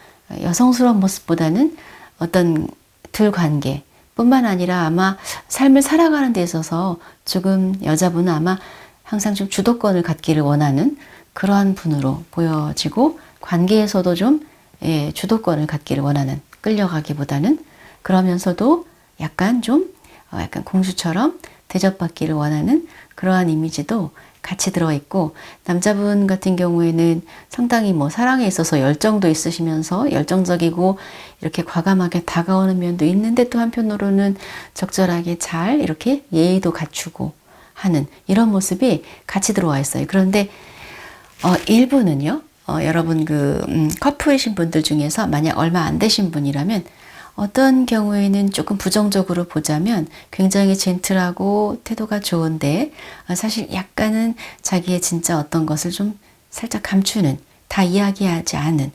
여성스러운 모습보다는 어떤 둘 관계 뿐만 아니라 아마 삶을 살아가는 데 있어서 조금 여자분은 아마 항상 좀 주도권을 갖기를 원하는 그러한 분으로 보여지고, 관계에서도 좀 주도권을 갖기를 원하는, 끌려가기보다는, 그러면서도 약간 좀 약간 공주처럼 대접받기를 원하는 그러한 이미지도 같이 들어있고, 남자분 같은 경우에는 상당히 뭐 사랑에 있어서 열정도 있으시면서 열정적이고 이렇게 과감하게 다가오는 면도 있는데, 또 한편으로는 적절하게 잘 이렇게 예의도 갖추고 하는 이런 모습이 같이 들어와 있어요. 그런데 일부는요, 여러분 커플이신 분들 중에서 만약 얼마 안 되신 분이라면 어떤 경우에는 조금 부정적으로 보자면 굉장히 젠틀하고 태도가 좋은데 사실 약간은 자기의 진짜 어떤 것을 좀 살짝 감추는, 다 이야기하지 않은,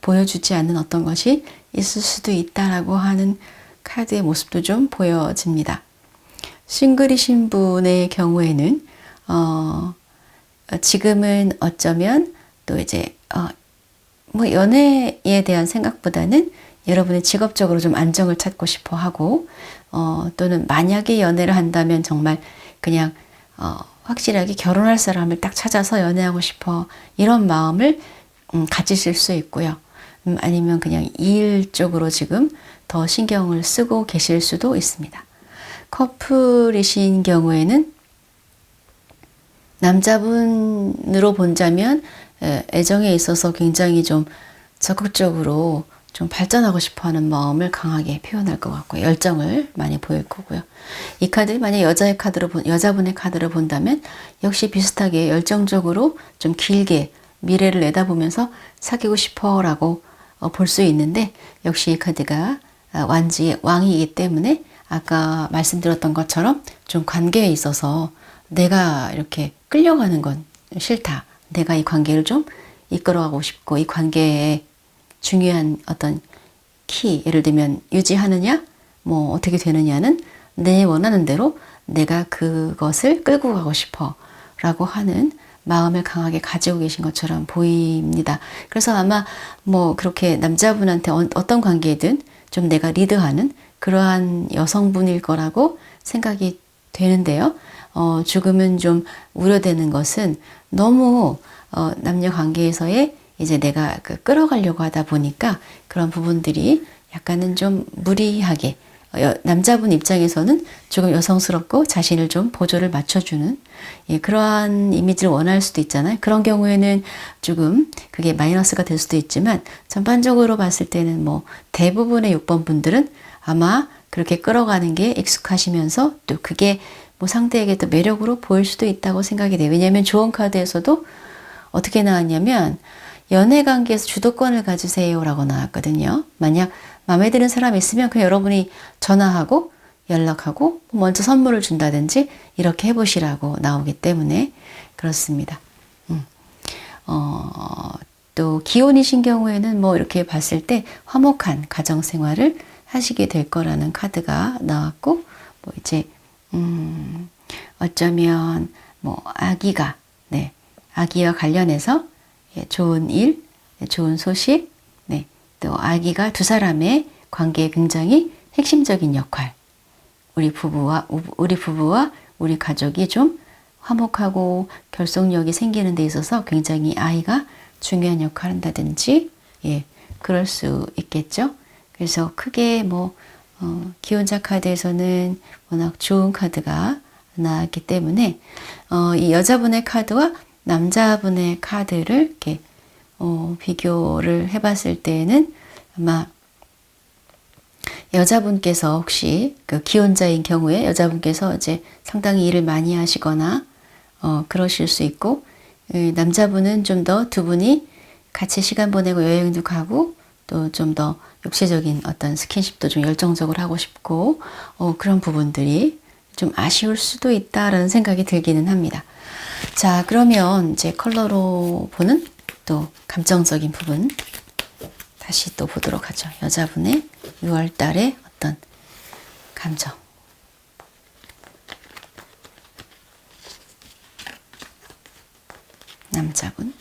보여주지 않는 어떤 것이 있을 수도 있다라고 하는 카드의 모습도 좀 보여집니다. 싱글이신 분의 경우에는 지금은 어쩌면 또 이제 뭐 연애에 대한 생각보다는 여러분이 직업적으로 좀 안정을 찾고 싶어 하고, 또는 만약에 연애를 한다면 정말 그냥 확실하게 결혼할 사람을 딱 찾아서 연애하고 싶어, 이런 마음을 가지실 수 있고요. 아니면 그냥 일 쪽으로 지금 더 신경을 쓰고 계실 수도 있습니다. 커플이신 경우에는 남자분으로 본다면 애정에 있어서 굉장히 좀 적극적으로 좀 발전하고 싶어하는 마음을 강하게 표현할 것 같고요. 열정을 많이 보일 거고요. 이 카드 만약 여자분의 카드를 본다면 역시 비슷하게 열정적으로 좀 길게 미래를 내다보면서 사귀고 싶어라고 볼 수 있는데, 역시 이 카드가 완지의 왕이기 때문에 아까 말씀드렸던 것처럼 좀 관계에 있어서 내가 이렇게 끌려가는 건 싫다. 내가 이 관계를 좀 이끌어가고 싶고, 이 관계에 중요한 어떤 키, 예를 들면 유지하느냐, 뭐 어떻게 되느냐는 내 원하는 대로 내가 그것을 끌고 가고 싶어 라고 하는 마음을 강하게 가지고 계신 것처럼 보입니다. 그래서 아마 뭐 그렇게 남자분한테 어떤 관계든 좀 내가 리드하는 그러한 여성분일 거라고 생각이 되는데요. 조금은 좀 우려되는 것은 너무 남녀 관계에서의 이제 내가 끌어가려고 하다 보니까 그런 부분들이 약간은 좀 무리하게, 남자분 입장에서는 조금 여성스럽고 자신을 좀 보조를 맞춰주는 그러한 이미지를 원할 수도 있잖아요. 그런 경우에는 조금 그게 마이너스가 될 수도 있지만, 전반적으로 봤을 때는 뭐 대부분의 6번 분들은 아마 그렇게 끌어가는 게 익숙하시면서 또 그게 뭐 상대에게 또 매력으로 보일 수도 있다고 생각이 돼요. 왜냐하면 조언 카드에서도 어떻게 나왔냐면 연애 관계에서 주도권을 가지세요 라고 나왔거든요. 만약 마음에 드는 사람이 있으면 그냥 여러분이 전화하고 연락하고 먼저 선물을 준다든지 이렇게 해보시라고 나오기 때문에 그렇습니다. 또 기혼이신 경우에는 뭐 이렇게 봤을 때 화목한 가정생활을 하시게 될 거라는 카드가 나왔고, 뭐 이제 어쩌면 뭐 아기와 관련해서 좋은 일, 좋은 소식, 또 아기가 두 사람의 관계에 굉장히 핵심적인 역할, 우리 부부와 우리 가족이 좀 화목하고 결속력이 생기는 데 있어서 굉장히 아이가 중요한 역할을 한다든지, 그럴 수 있겠죠. 그래서 크게 뭐 기혼자 카드에서는 워낙 좋은 카드가 나왔기 때문에 이 여자분의 카드와 남자분의 카드를 이렇게 비교를 해봤을 때에는 아마 여자분께서 혹시 그 기혼자인 경우에 여자분께서 이제 상당히 일을 많이 하시거나 그러실 수 있고, 남자분은 좀 더 두 분이 같이 시간 보내고 여행도 가고 또 좀 더 육체적인 어떤 스킨십도 좀 열정적으로 하고 싶고 그런 부분들이 좀 아쉬울 수도 있다라는 생각이 들기는 합니다. 자, 그러면 이제 컬러로 보는 또 감정적인 부분 다시 또 보도록 하죠. 여자분의 6월 달의 어떤 감정. 남자분.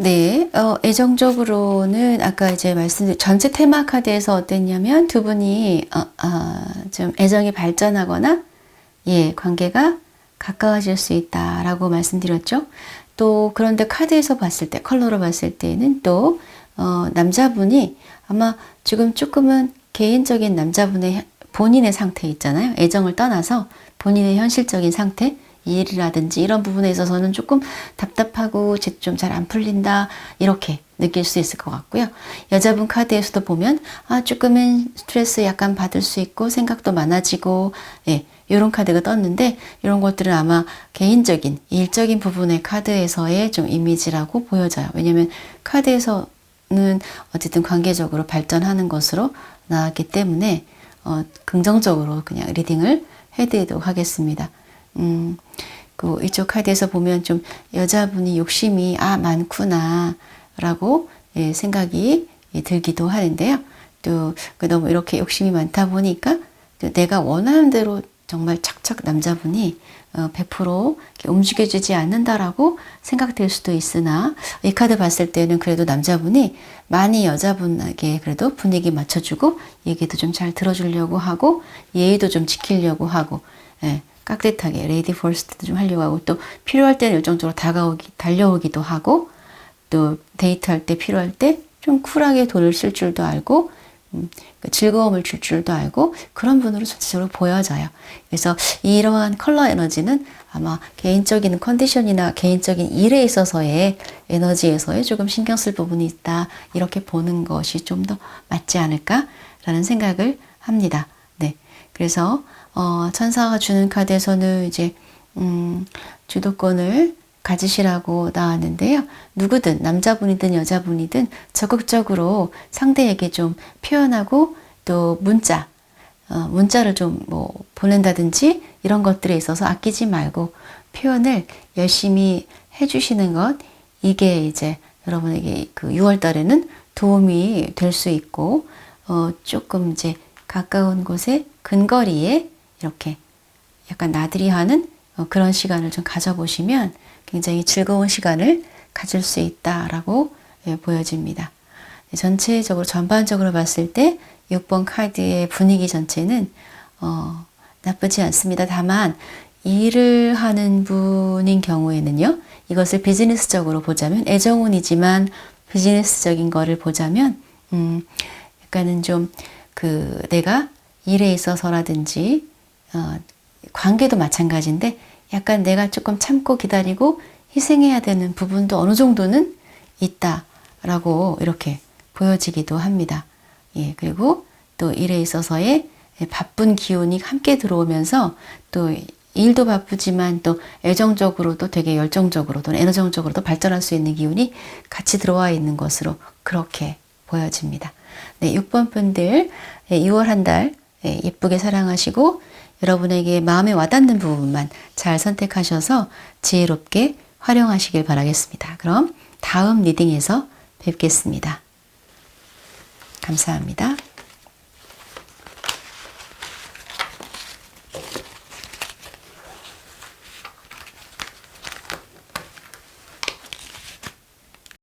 네, 애정적으로는 아까 이제 말씀드린 전체 테마 카드에서 어땠냐면 두 분이 좀 애정이 발전하거나 예, 관계가 가까워질 수 있다라고 말씀드렸죠. 또 그런데 카드에서 봤을 때, 컬러로 봤을 때는 또 남자분이 아마 지금 조금은 개인적인 남자분의 본인의 상태 있잖아요. 애정을 떠나서 본인의 현실적인 상태, 일이라든지 이런 부분에 있어서는 조금 답답하고 좀 잘 안 풀린다 이렇게 느낄 수 있을 것 같고요. 여자분 카드에서도 보면 조금은 스트레스 약간 받을 수 있고 생각도 많아지고 예, 이런 카드가 떴는데 이런 것들은 아마 개인적인 일적인 부분의 카드에서의 좀 이미지라고 보여져요. 왜냐하면 카드에서는 어쨌든 관계적으로 발전하는 것으로 나왔기 때문에 긍정적으로 그냥 리딩을 해드리도록 하겠습니다. 그 이쪽 카드에서 보면 좀 여자분이 욕심이 많구나 라고 예, 생각이 들기도 하는데요. 또 너무 이렇게 욕심이 많다 보니까 내가 원하는 대로 정말 착착 남자분이 100% 움직여주지 않는다라고 생각될 수도 있으나 이 카드 봤을 때는 그래도 남자분이 많이 여자분에게 그래도 분위기 맞춰주고 얘기도 좀 잘 들어주려고 하고 예의도 좀 지키려고 하고 예, 깍듯하게 레이디 퍼스트도 좀 하려고 하고 또 필요할 때는 열정적으로 달려오기도 하고 또 데이트할 때 필요할 때 좀 쿨하게 돈을 쓸 줄도 알고 즐거움을 줄 줄도 알고 그런 분으로 전체적으로 보여져요. 그래서 이러한 컬러 에너지는 아마 개인적인 컨디션이나 개인적인 일에 있어서의 에너지에서의 조금 신경 쓸 부분이 있다 이렇게 보는 것이 좀 더 맞지 않을까라는 생각을 합니다. 네, 그래서 천사가 주는 카드에서는 이제 주도권을 가지시라고 나왔는데요. 누구든 남자분이든 여자분이든 적극적으로 상대에게 좀 표현하고 또 문자를 좀 뭐 보낸다든지 이런 것들에 있어서 아끼지 말고 표현을 열심히 해주시는 것 이게 이제 여러분에게 그 6월 달에는 도움이 될 수 있고 조금 이제 가까운 곳에 근거리에 이렇게 약간 나들이 하는 그런 시간을 좀 가져보시면 굉장히 즐거운 시간을 가질 수 있다라고 보여집니다. 전체적으로 전반적으로 봤을 때 6번 카드의 분위기 전체는 나쁘지 않습니다. 다만 일을 하는 분인 경우에는요. 이것을 비즈니스적으로 보자면 애정운이지만 비즈니스적인 거를 보자면 약간은 좀 내가 일에 있어서라든지 관계도 마찬가지인데 약간 내가 조금 참고 기다리고 희생해야 되는 부분도 어느 정도는 있다라고 이렇게 보여지기도 합니다. 예, 그리고 또 일에 있어서의 바쁜 기운이 함께 들어오면서 또 일도 바쁘지만 또 애정적으로도 되게 열정적으로 또 에너정적으로도 발전할 수 있는 기운이 같이 들어와 있는 것으로 그렇게 보여집니다. 네, 6번 분들 2월 한 달 예쁘게 사랑하시고 여러분에게 마음에 와닿는 부분만 잘 선택하셔서 지혜롭게 활용하시길 바라겠습니다. 그럼 다음 리딩에서 뵙겠습니다. 감사합니다.